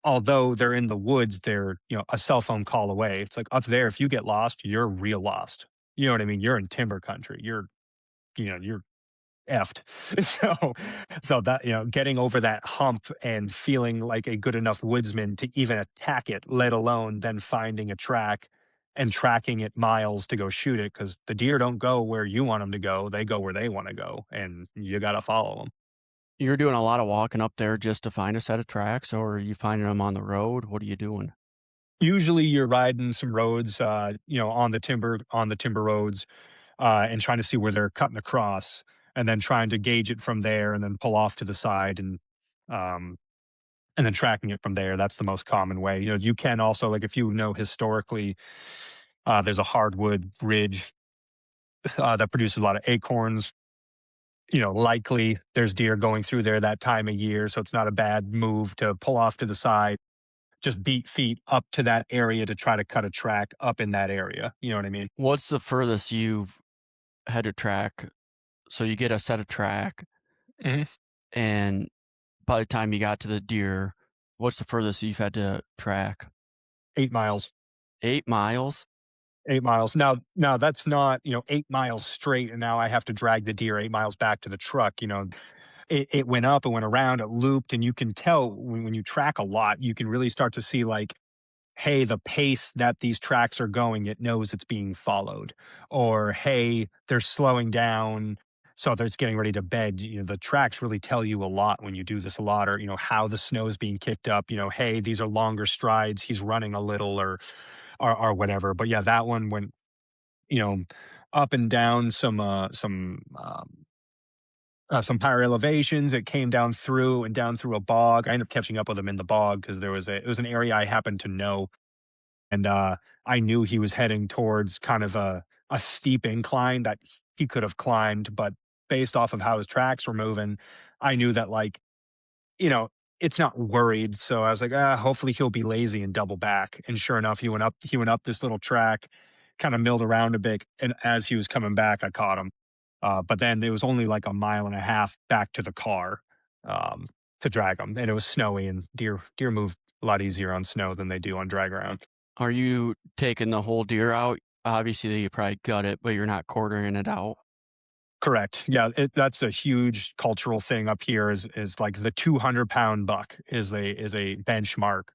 although they're in the woods, they're, a cell phone call away. It's like up there, if you get lost, you're real lost. You know what I mean? You're in timber country. You're effed. So, so that, getting over that hump and feeling like a good enough woodsman to even attack it, let alone then finding a track and tracking it miles to go shoot it. Cause the deer don't go where you want them to go. They go where they want to go, and you got to follow them. You're doing a lot of walking up there just to find a set of tracks, or are you finding them on the road? What are you doing? Usually you're riding some roads, on the timber roads, and trying to see where they're cutting across, and then trying to gauge it from there, and then pull off to the side, um, and then tracking it from there. That's the most common way. You can also like if you know historically, there's a hardwood ridge that produces a lot of acorns. Likely there's deer going through there that time of year, so it's not a bad move to pull off to the side, just beat feet up to that area to try to cut a track up in that area. You know what I mean? What's the furthest you've had to track? So you get a set of track, Mhm. and by the time you got to the deer, what's the furthest you've had to track? 8 miles. 8 miles? 8 miles. Now that's not, 8 miles straight, and now I have to drag the deer 8 miles back to the truck. It went up, it went around, it looped, and you can tell when you track a lot, you can really start to see like, hey, the pace that these tracks are going, it knows it's being followed. Or hey, they're slowing down. So they're just getting ready to bed. The tracks really tell you a lot when you do this a lot, or, how the snow is being kicked up. Hey, these are longer strides. He's running a little or whatever. But yeah, that one went, you know, up and down some higher elevations. It came down through and down through a bog. I ended up catching up with him in the bog because it was an area I happened to know, and I knew he was heading towards kind of a steep incline that he could have climbed, but based off of how his tracks were moving, I knew that like, you know, it's not worried. So I was like, hopefully he'll be lazy and double back. And sure enough, he went up this little track, kind of milled around a bit. And as he was coming back, I caught him. But then it was only like a mile and a half back to the car um, to drag him. And it was snowy, and deer move a lot easier on snow than they do on dry ground. Are you taking the whole deer out? Obviously, you probably gut it, but you're not quartering it out. Correct. Yeah, that's a huge cultural thing up here. Is like the 200-pound buck is a benchmark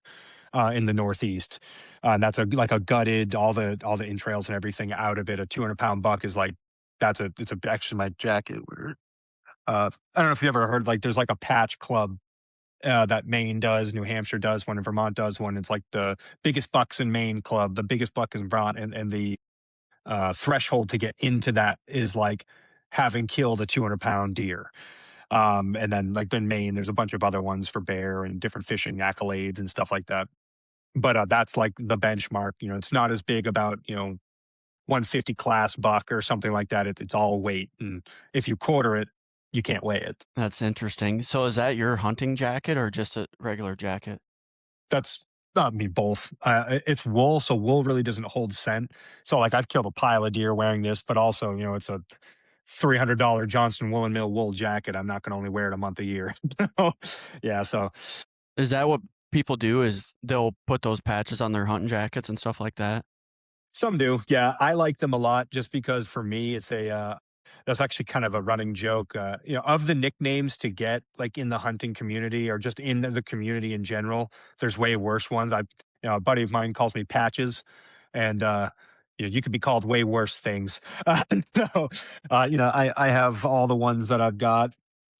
in the Northeast. And that's a like a gutted all the entrails and everything out of it. A 200-pound buck is like it's a actually my jacket. I don't know if you ever heard like there's like a patch club that Maine does, New Hampshire does one, and Vermont does one. It's like the biggest bucks in Maine club, the biggest buck in Vermont, and the threshold to get into that is like having killed a 200-pound deer. And then like in Maine, there's a bunch of other ones for bear and different fishing accolades and stuff like that. But that's like the benchmark. It's not as big about 150 class buck or something like that. It's all weight, and if you quarter it, you can't weigh it. That's interesting. So is that your hunting jacket or just a regular jacket? That's not me both. It's wool, so wool really doesn't hold scent. So like I've killed a pile of deer wearing this, but also it's a $300 Johnston Woolen Mill wool jacket. I'm not going to only wear it a month a year. Yeah, so Is that what people do is they'll put those patches on their hunting jackets and stuff like that? some do. Yeah, I like them a lot just because for me it's a that's actually kind of a running joke. Of the nicknames to get like in the hunting community or just in the community in general, there's way worse ones. A buddy of mine calls me Patches, and you could be called way worse things. So, I have all the ones that I've got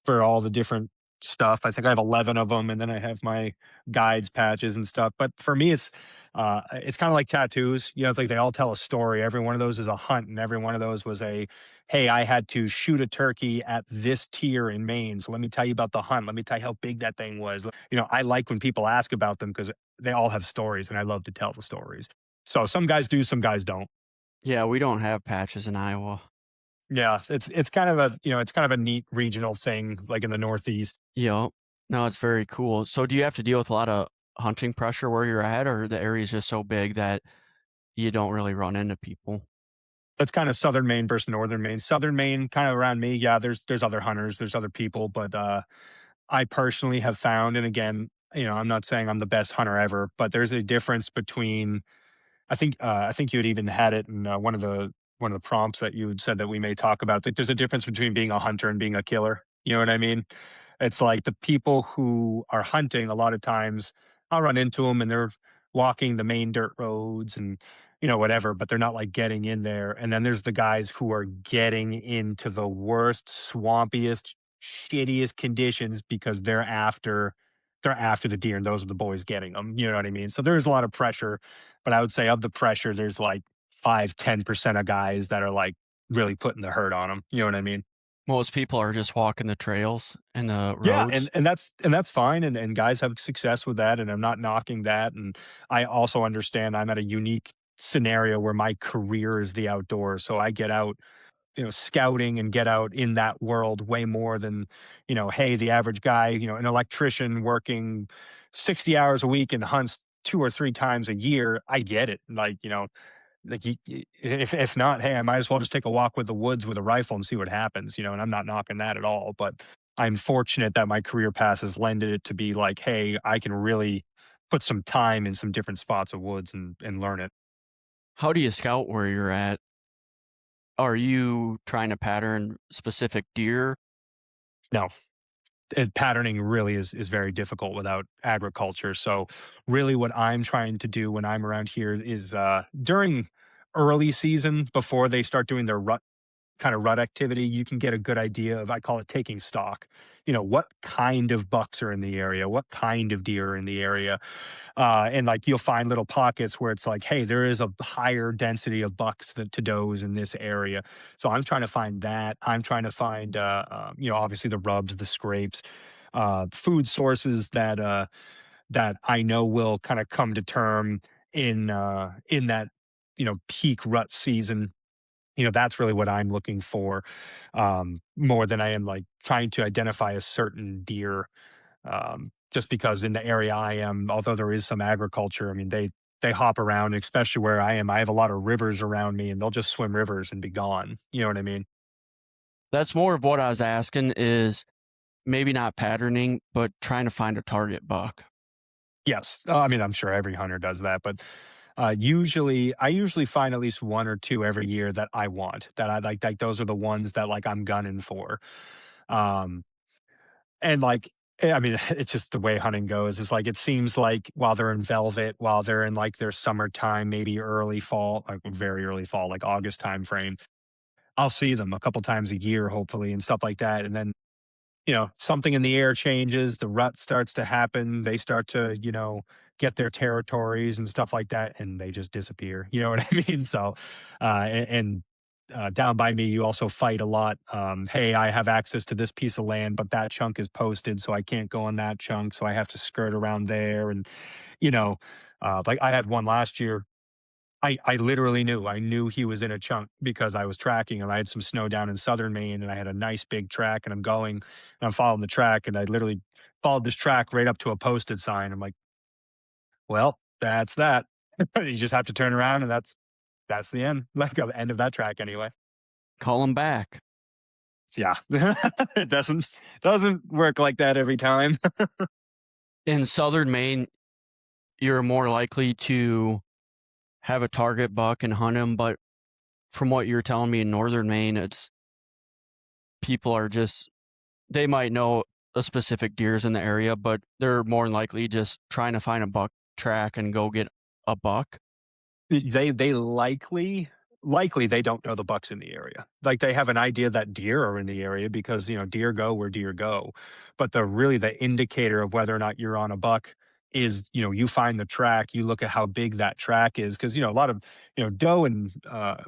for all the different stuff. I think I have 11 of them, and then I have my guides patches and stuff. But for me, it's kind of like tattoos. It's like they all tell a story. Every one of those is a hunt, and every one of those was a, hey, I had to shoot a turkey at this tier in Maine. So let me tell you about the hunt. Let me tell you how big that thing was. I like when people ask about them because they all have stories, and I love to tell the stories. So some guys do, some guys don't. Yeah, we don't have patches in Iowa. Yeah, it's kind of a neat regional thing, like in the Northeast. Yep. No, it's very cool. So do you have to deal with a lot of hunting pressure where you're at, or the area is just so big that you don't really run into people? That's kind of southern Maine versus northern Maine. Southern Maine, kind of around me, yeah. There's other hunters, there's other people, but I personally have found, and again, I'm not saying I'm the best hunter ever, but there's a difference between I think you had even had it in one of the prompts that you had said that we may talk about. Like, there's a difference between being a hunter and being a killer. You know what I mean? It's like the people who are hunting. A lot of times, I'll run into them and they're walking the main dirt roads and whatever, but they're not like getting in there. And then there's the guys who are getting into the worst, swampiest, shittiest conditions because they're after the deer, and those are the boys getting them. You know what I mean? So there's a lot of pressure, but I would say of the pressure, there's like 5-10% of guys that are like really putting the hurt on them. You know what I mean? Most people are just walking the trails and the Yeah, and roads. that's fine, and guys have success with that, and I'm not knocking that. And I also understand I'm at a unique scenario where my career is the outdoors, so I get out scouting and get out in that world way more than, hey, the average guy, an electrician working 60 hours a week and hunts 2 or 3 times a year. I get it. Like if not, hey, I might as well just take a walk with the woods with a rifle and see what happens, and I'm not knocking that at all. But I'm fortunate that my career path has lended it to be like, hey, I can really put some time in some different spots of woods and learn it. How do you scout where you're at? Are you trying to pattern specific deer? No, patterning really is very difficult without agriculture. So really what I'm trying to do when I'm around here is during early season before they start doing their rut activity, you can get a good idea of, I call it taking stock. What kind of bucks are in the area, what kind of deer are in the area, and like you'll find little pockets where it's like, hey, there is a higher density of bucks than to does in this area. So I'm trying to find that. I'm trying to find, obviously the rubs, the scrapes, food sources that I know will kind of come to term in that peak rut season. That's really what I'm looking for, more than I am like trying to identify a certain deer. Just because in the area I am, although there is some agriculture, I mean they hop around, especially where I am. I have a lot of rivers around me, and they'll just swim rivers and be gone. You know what I mean? That's more of what I was asking is maybe not patterning, but trying to find a target buck. Yes. I mean, I'm sure every hunter does that, but I usually find at least one or two every year that I want, that I like. Like those are the ones that like I'm gunning for. Um, and like, I mean, it's just the way hunting goes. It's like it seems like while they're in velvet, while they're in like their summertime, maybe early fall, like very early fall, like August time frame, I'll see them a couple times a year, hopefully, and stuff like that. And then something in the air changes, the rut starts to happen, they start to, get their territories and stuff like that, and they just disappear. You know what I mean? So, down by me, you also fight a lot. Hey, I have access to this piece of land, but that chunk is posted, so I can't go on that chunk. So I have to skirt around there. And, you know, like I had one last year. I literally knew. I knew he was in a chunk because I was tracking him. I had some snow down in southern Maine, and I had a nice big track, and I'm going and I'm following the track, and I literally followed this track right up to a posted sign. I'm like, well, that's that. You just have to turn around, and that's the end, like the end of that track anyway. Call them back. Yeah, it doesn't work like that every time. In southern Maine, you're more likely to have a target buck and hunt him, but from what you're telling me in northern Maine, it's people are just they might know a specific deer's in the area, but they're more than likely just trying to find a buck track and go get a buck. They likely they don't know the bucks in the area. Like, they have an idea that deer are in the area because, deer go where deer go. But the indicator of whether or not you're on a buck is, you find the track, you look at how big that track is, because a lot of, doe and,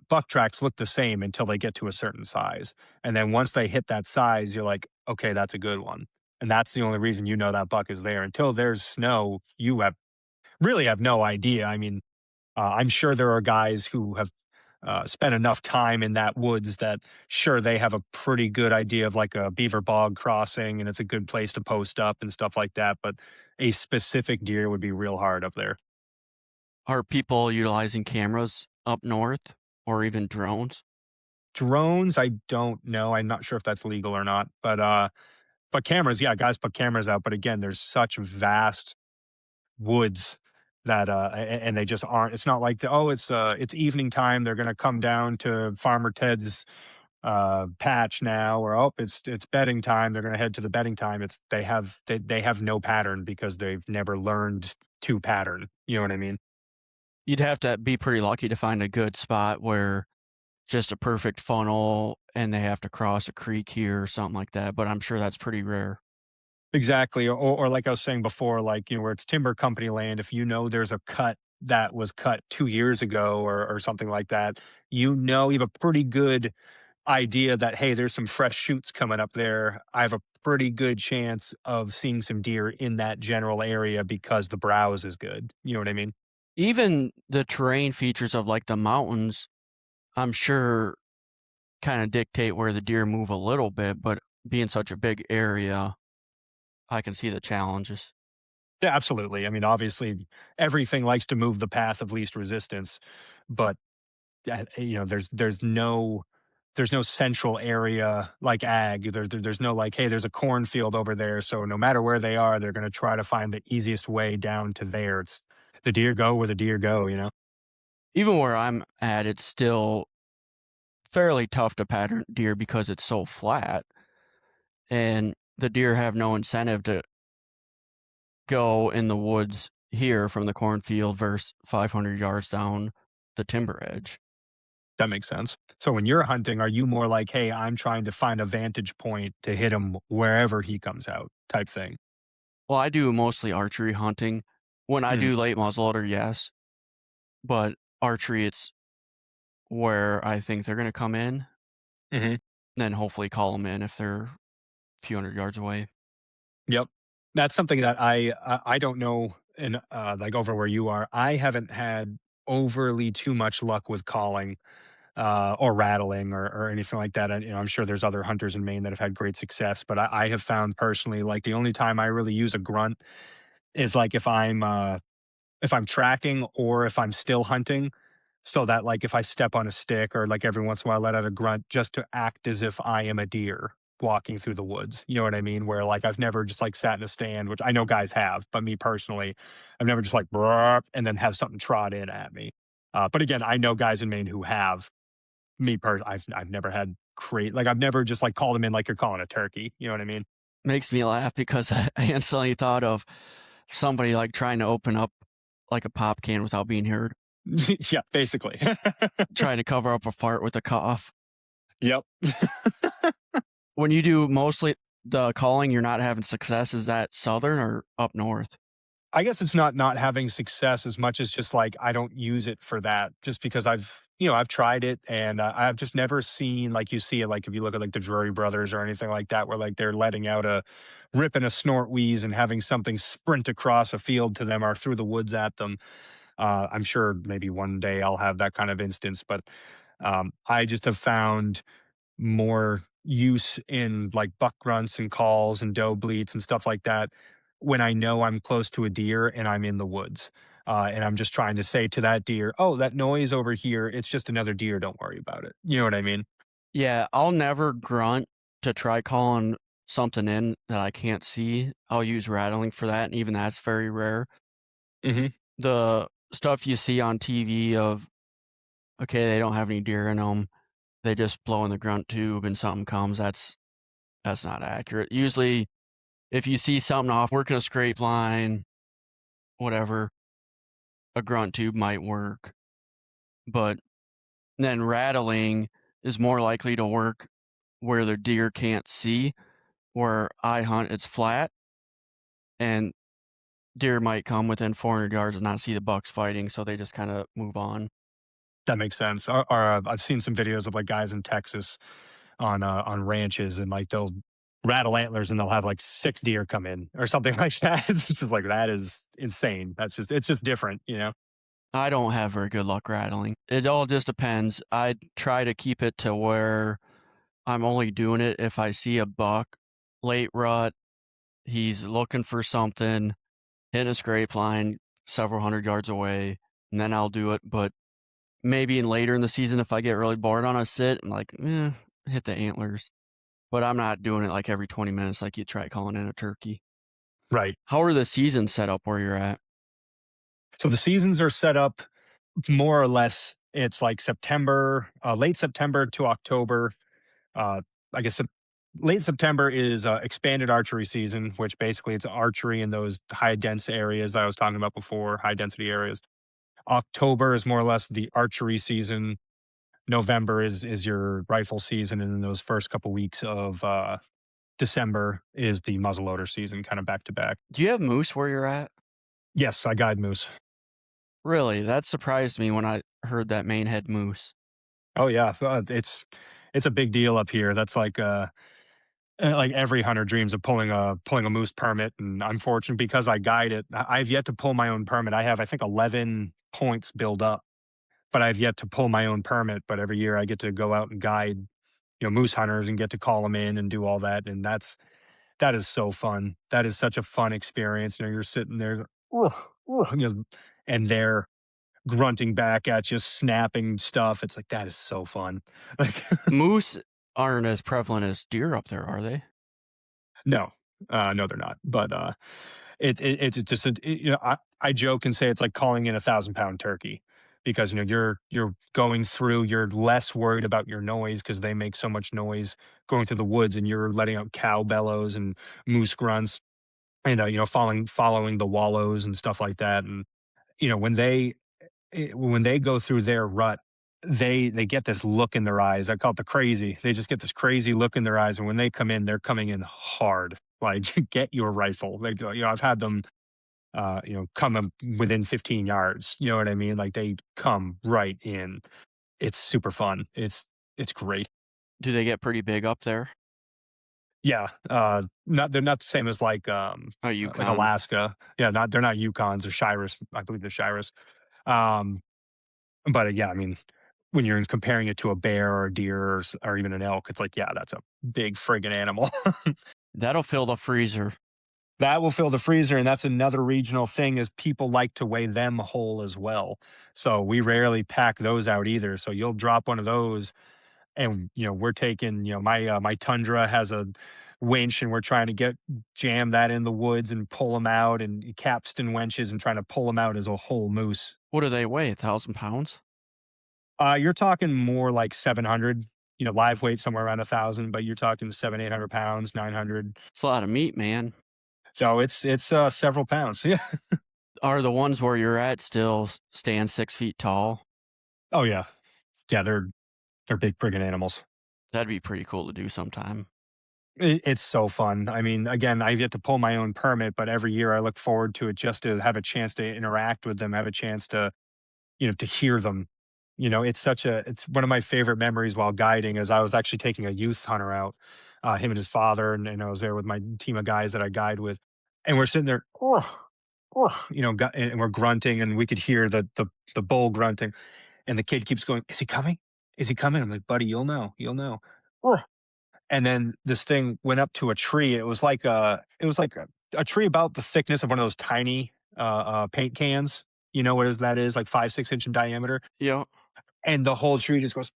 buck tracks look the same until they get to a certain size. And then once they hit that size, you're like, "Okay, that's a good one." And that's the only reason you know that buck is there. Until there's snow, you have no idea. I mean, I'm sure there are guys who have spent enough time in that woods that sure they have a pretty good idea of like a beaver bog crossing, and it's a good place to post up and stuff like that. But a specific deer would be real hard up there. Are people utilizing cameras up north or even drones? Drones, I don't know. I'm not sure if that's legal or not. But cameras, yeah, guys put cameras out. But again, there's such vast woods that and they just aren't. It's not like it's evening time, they're going to come down to Farmer Ted's patch now, or it's bedding time, they're going to head to the bedding time. They have no pattern because they've never learned to pattern. You know what I mean? You'd have to be pretty lucky to find a good spot where just a perfect funnel and they have to cross a creek here or something like that, but I'm sure that's pretty rare. Exactly. Or like I was saying before, like, where it's timber company land, if there's a cut that was cut 2 years ago, or something like that, you have a pretty good idea that, hey, there's some fresh shoots coming up there. I have a pretty good chance of seeing some deer in that general area because the browse is good. You know what I mean? Even the terrain features of like the mountains, I'm sure kind of dictate where the deer move a little bit, but being such a big area, I can see the challenges. Yeah, absolutely. I mean, obviously, everything likes to move the path of least resistance, but there's no central area like ag. There's no like, hey, there's a cornfield over there, so no matter where they are, they're going to try to find the easiest way down to there. It's the deer go where the deer go. Even where I'm at, it's still fairly tough to pattern deer because it's so flat, and the deer have no incentive to go in the woods here from the cornfield versus 500 yards down the timber edge. That makes sense. So when you're hunting, are you more like, hey, I'm trying to find a vantage point to hit him wherever he comes out, type thing? Well, I do mostly archery hunting. When I Hmm. do late muzzleloader, yes, but archery, it's where I think they're going to come in, Hmm. then hopefully call them in if they're a few hundred yards away. Yep. That's something that I don't know. in like over where you are, I haven't had overly too much luck with calling or rattling or anything like that. And, I'm sure there's other hunters in Maine that have had great success, but I have found personally, like the only time I really use a grunt is like if I'm tracking or if I'm still hunting, so that like if I step on a stick or like every once in a while I let out a grunt just to act as if I am a deer walking through the woods. You know what I mean? Where like I've never just like sat in a stand, which I know guys have, but me personally, I've never just like "Brrr," and then have something trot in at me. But again, I know guys in Maine who have. I've never had create like I've never just like called them in like you're calling a turkey. You know what I mean? Makes me laugh because I instantly thought of somebody like trying to open up like a pop can without being heard, Yeah, basically. trying to cover up a fart with a cough. Yep. When you do mostly the calling, you're not having success. Is that southern or up north? I guess it's not having success as much as just like I don't use it for that just because I've tried it and I've just never seen like you see it like if you look at like the Drury brothers or anything like that where like they're letting out a rip and a snort wheeze and having something sprint across a field to them or through the woods at them. I'm sure maybe one day I'll have that kind of instance, but I just have found more use in like buck grunts and calls and doe bleats and stuff like that when I know I'm close to a deer and I'm in the woods. And I'm just trying to say to that deer, oh, that noise over here, it's just another deer. Don't worry about it. You know what I mean? Yeah, I'll never grunt to try calling something in that I can't see. I'll use rattling for that, and even that's very rare. Hmm. The stuff you see on TV of, okay, they don't have any deer in them, they just blow in the grunt tube and something comes, that's not accurate. Usually, if you see something off working a scrape line, whatever, a grunt tube might work. But then rattling is more likely to work where the deer can't see. Where I hunt, it's flat, and deer might come within 400 yards and not see the bucks fighting, so they just kind of move on. That makes sense. I've seen some videos of like guys in Texas on ranches and like they'll rattle antlers and they'll have like six deer come in or something like that. It's just like that is insane. It's just different, you know? I don't have very good luck rattling. It all just depends. I try to keep it to where I'm only doing it if I see a buck late rut, he's looking for something, hitting a scrape line several hundred yards away, and then I'll do it. But maybe later in the season, if I get really bored on a sit, I'm like, hit the antlers. But I'm not doing it like every 20 minutes like you try calling in a turkey. Right. How are the seasons set up where you're at? So the seasons are set up more or less. It's like September, late September to October. Uh, I guess late September is expanded archery season, which basically it's archery in those high dense areas that I was talking about before, high density areas. October is more or less the archery season. November is your rifle season, and then those first couple weeks of December is the muzzleloader season, kind of back to back. Do you have moose where you're at? Yes, I guide moose. Really? That surprised me when I heard that Maine had moose. Oh yeah, it's a big deal up here. That's like every hunter dreams of pulling a moose permit, and I'm fortunate because I guide it. I've yet to pull my own permit. I have I think 11 points built up, but I've yet to pull my own permit. But every year I get to go out and guide moose hunters and get to call them in and do all that, and that is so fun. That is such a fun experience. You're sitting there, "Ugh, ugh," and they're grunting back at you, snapping stuff. It's like that is so fun. Like Moose aren't as prevalent as deer up there, are they? no, no, they're not. But it's just I joke and say it's like calling in 1,000 pound turkey because you're going through. You're less worried about your noise because they make so much noise going through the woods, and you're letting out cow bellows and moose grunts, and following the wallows and stuff like that. And when they go through their rut, they get this look in their eyes. I call it the crazy. They just get this crazy look in their eyes, and when they come in, they're coming in hard. Like get your rifle. Like I've had them, come up within 15 yards. You know what I mean? Like they come right in. It's super fun. It's great. Do they get pretty big up there? Yeah, not they're not the same as A like Yukon. Alaska. Yeah, not they're not Yukons or Shiras. I believe they're Shiras. Um, but yeah, I mean, when you're comparing it to a bear or a deer or even an elk, it's like, yeah, that's a big friggin' animal. That'll fill the freezer. That will fill the freezer, and that's another regional thing is people like to weigh them whole as well. So we rarely pack those out either. So you'll drop one of those, and we're taking my Tundra has a winch, and we're trying to jam that in the woods and pull them out, and capstan winches and trying to pull them out as a whole moose. What do they weigh? 1,000 pounds? You're talking more like 700. Live weight somewhere around 1,000, but you're talking 700-800 pounds, 900. It's a lot of meat, man. So it's several pounds. Yeah. Are the ones where you're at still stand 6 feet tall? Oh yeah. Yeah, they're big friggin' animals. That'd be pretty cool to do sometime. It's so fun. I mean, again, I've yet to pull my own permit, but every year I look forward to it just to have a chance to interact with them, have a chance to hear them. It's one of my favorite memories while guiding is I was actually taking a youth hunter out, him and his father, and I was there with my team of guys that I guide with. And we're sitting there, oh, oh, and we're grunting and we could hear the bull grunting. And the kid keeps going, is he coming? Is he coming? I'm like, buddy, you'll know. And then this thing went up to a tree. It was like a tree about the thickness of one of those tiny paint cans. You know what that is? Like 5, 6 inch in diameter. Yeah. And the whole tree just goes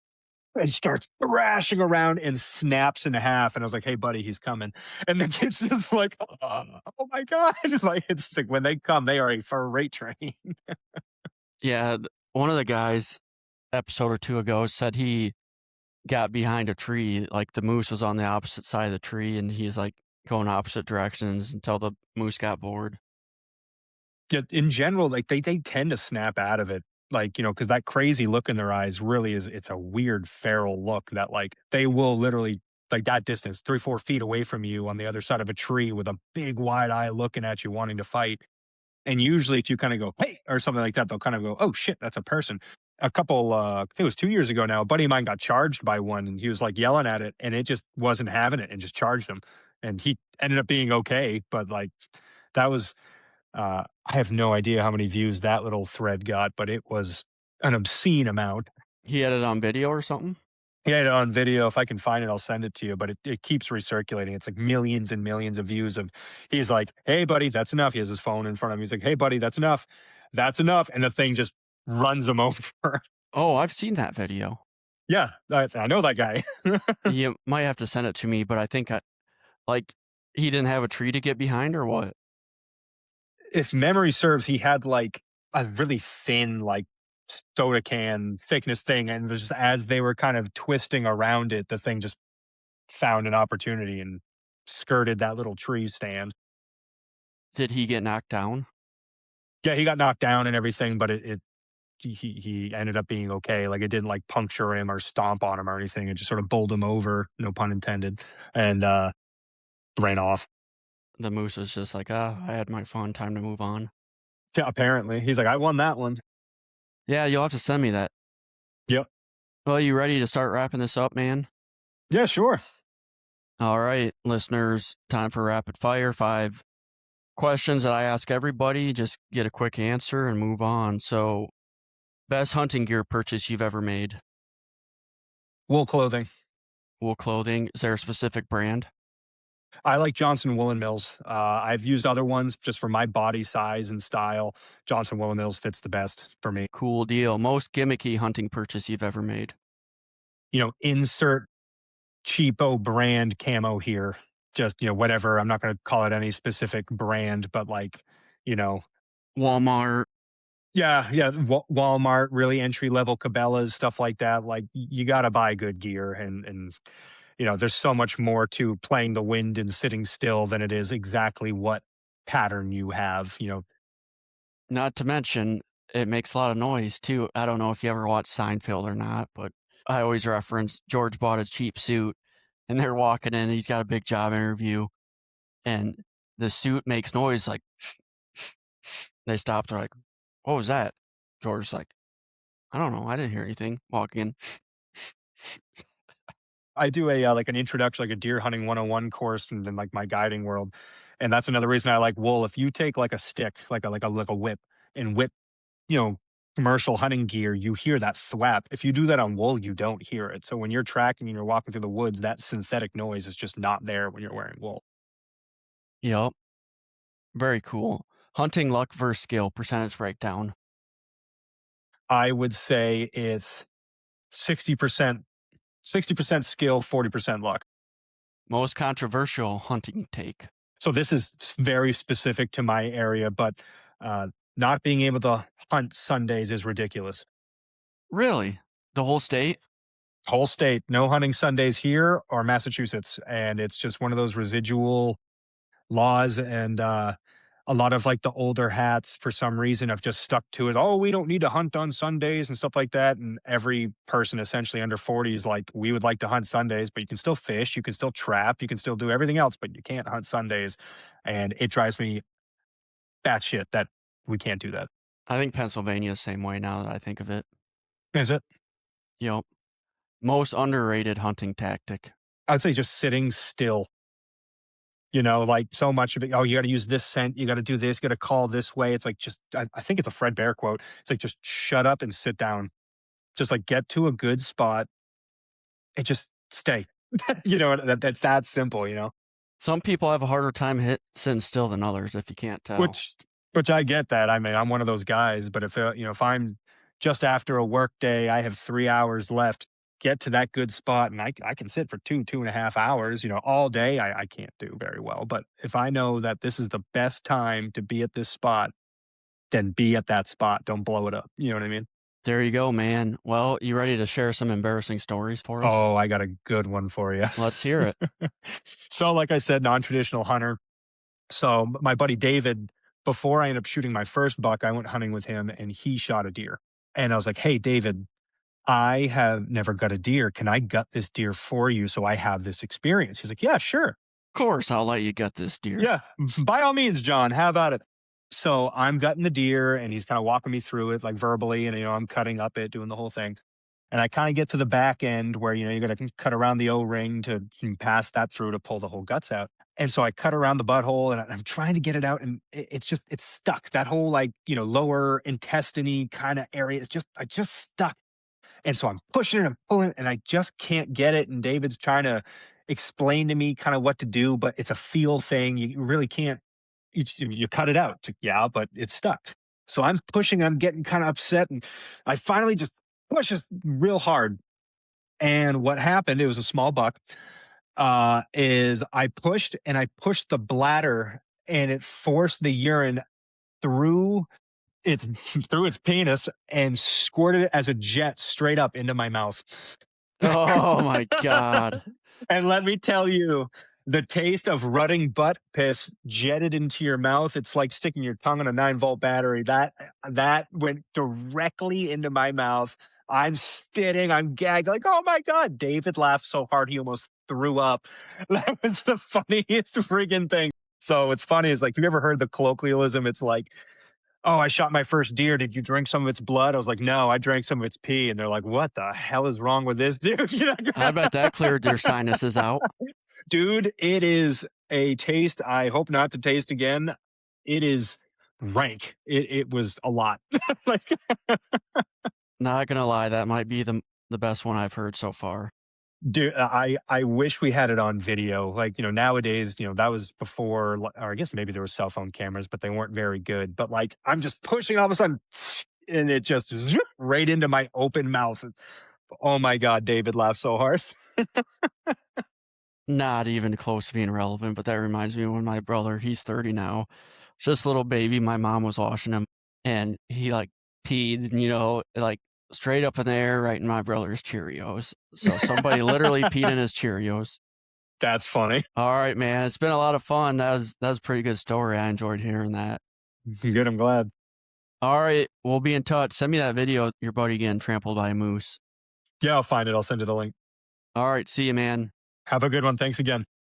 and starts thrashing around and snaps in half. And I was like, "Hey, buddy, he's coming." And the kid's just like, "Oh my god!" Like it's like when they come, they are a freight train. Yeah. One of the guys, episode or two ago, said he got behind a tree. Like the moose was on the opposite side of the tree, and he's like going opposite directions until the moose got bored. Yeah, in general, like they tend to snap out of it, like because that crazy look in their eyes really is. It's a weird feral look that like they will literally like that distance, 3, 4 feet away from you on the other side of a tree with a big wide eye looking at you, wanting to fight. And usually, if you kind of go hey or something like that, they'll kind of go, oh shit, that's a person. A couple, I think it was 2 years ago now. A buddy of mine got charged by one, and he was like yelling at it, and it just wasn't having it, and just charged him. And he ended up being okay, but like that was I have no idea how many views that little thread got, but it was an obscene amount. He had it on video or something? He had it on video. If I can find it, I'll send it to you. But it keeps recirculating. It's like millions and millions of views of he's like, hey buddy, that's enough. He has his phone in front of him. He's like, hey buddy, that's enough. That's enough. And the thing just runs him over. Oh, I've seen that video. Yeah, I know that guy. You might have to send it to me, but I think like he didn't have a tree to get behind or what? If memory serves, he had like a really thin, like soda can thickness thing. And just as they were kind of twisting around it, the thing just found an opportunity and skirted that little tree stand. Did he get knocked down? Yeah, he got knocked down and everything, but he ended up being okay. Like it didn't like puncture him or stomp on him or anything. It just sort of bowled him over, no pun intended, and ran off. The moose was just like, ah, I had my fun, time to move on. Yeah, apparently, he's like, I won that one. Yeah, you'll have to send me that. Yep. Well, you ready to start wrapping this up, man? Yeah, sure. All right, listeners, time for rapid fire. 5 questions that I ask everybody. Just get a quick answer and move on. So, best hunting gear purchase you've ever made? Wool clothing. Wool clothing. Is there a specific brand? I like Johnson Woolen Mills. I've used other ones just for my body size and style. Johnson Woolen Mills fits the best for me. Cool deal. Most gimmicky hunting purchase you've ever made? Insert cheapo brand camo here. Just, whatever. I'm not going to call it any specific brand, but like, you know, Walmart. yeah, yeah. Walmart, really entry level Cabela's, stuff like that. Like you got to buy good gear, and there's so much more to playing the wind and sitting still than it is exactly what pattern you have. Not to mention, it makes a lot of noise too. I don't know if you ever watched Seinfeld or not, but I always reference George bought a cheap suit and they're walking in. He's got a big job interview and the suit makes noise like, they stop. They're like, what was that? George's like, I don't know. I didn't hear anything. Walk in. I do a like an introduction, like a deer hunting 101 course, and then like my guiding world, and that's another reason I like wool. If you take like a stick, like a whip, and whip, you know, commercial hunting gear, you hear that thwap. If you do that on wool, you don't hear it. So when you're tracking and you're walking through the woods, that synthetic noise is just not there when you're wearing wool. Yep. Very cool. Hunting luck versus skill percentage breakdown. I would say it's 60%, 60% skill, 40% luck. Most controversial hunting take. So this is very specific to my area, but not being able to hunt Sundays is ridiculous. Really? The whole state? Whole state, no hunting Sundays here or Massachusetts, and it's just one of those residual laws. And a lot of like the older hats, for some reason, have just stuck to it. Oh, we don't need to hunt on Sundays and stuff like that. And every person essentially under 40 is like, we would like to hunt Sundays, but you can still fish, you can still trap, you can still do everything else, but you can't hunt Sundays. And it drives me batshit that we can't do that. I think Pennsylvania's the same way now that I think of it. Is it? Yep. Most underrated hunting tactic. I'd say just sitting still. You know, like so much of it. Oh, you got to use this scent. You got to do this. You got to call this way. It's like just, I think it's a Fred Bear quote. It's like just shut up and sit down. Just like get to a good spot and just stay. You know, that's that simple. You know, Some people have a harder time sitting still than others, if you can't tell. which which I get that. I mean, I'm one of those guys. But if you know, if I'm just after a work day, I have 3 hours left. Get to that good spot, and I can sit for 2.5 hours. You know, all day. I can't do very well. But if I know that this is the best time to be at this spot, then be at that spot. Don't blow it up. You know what I mean? There you go, man. Well, you ready to share some embarrassing stories for us? Oh, I got a good one for you. Let's hear it. So, like I said, non-traditional hunter. So, my buddy David, before I ended up shooting my first buck, I went hunting with him, and he shot a deer. And I was like, "Hey, David, I have never gut a deer. Can I gut this deer for you so I have this experience?" He's like, "Yeah, sure. Of course, I'll let you gut this deer. Yeah, by all means, John. How about it?" So I'm gutting the deer, and he's kind of walking me through it, like verbally, and I'm cutting up it, doing the whole thing. And I kind of get to the back end where you got to cut around the O-ring to pass that through to pull the whole guts out. And so I cut around the butthole, and I'm trying to get it out, and it's stuck. That whole like lower intestine kind of area is just I just stuck. And so I'm pushing it and pulling it, and I just can't get it. And David's trying to explain to me kind of what to do, but it's a feel thing. You really can't. You cut it out. It's like, yeah, but it's stuck. So I'm pushing. I'm getting kind of upset, and I finally just push this real hard. And what happened? It was a small buck. Is I pushed and I pushed the bladder, and it forced the urine through its through its penis and squirted it as a jet straight up into my mouth. Oh my God. And let me tell you, the taste of rutting butt piss jetted into your mouth. It's like sticking your tongue on a 9-volt battery. That went directly into my mouth. I'm spitting. I'm gagged. Like, oh my God. David laughed so hard he almost threw up. That was the funniest freaking thing. So it's funny. It's like, you ever heard the colloquialism? It's like, "Oh, I shot my first deer. Did you drink some of its blood?" I was like, "No, I drank some of its pee." And they're like, "What the hell is wrong with this dude?" I bet that cleared your sinuses out. Dude, it is a taste I hope not to taste again. It is rank. It was a lot. Like, Not gonna lie, that might be the best one I've heard so far. dude, I wish we had it on video. Like, nowadays, that was before, or I guess maybe there were cell phone cameras, but they weren't very good. But like, I'm just pushing all of a sudden, and it just zoop right into my open mouth. Oh my God, David laughed so hard. Not even close to being relevant, but that reminds me of when my brother, he's 30 now, just a little baby, my mom was washing him, and he like peed, like straight up in the air right in my brother's Cheerios. So somebody literally peed in his Cheerios. That's funny. All right, man. It's been a lot of fun. That was a pretty good story. I enjoyed hearing that. Good. I'm glad. All right, we'll be in touch. Send me that video of your buddy getting trampled by a moose. Yeah, I'll find it. I'll send you the link. All right, see you, man. Have a good one. Thanks again.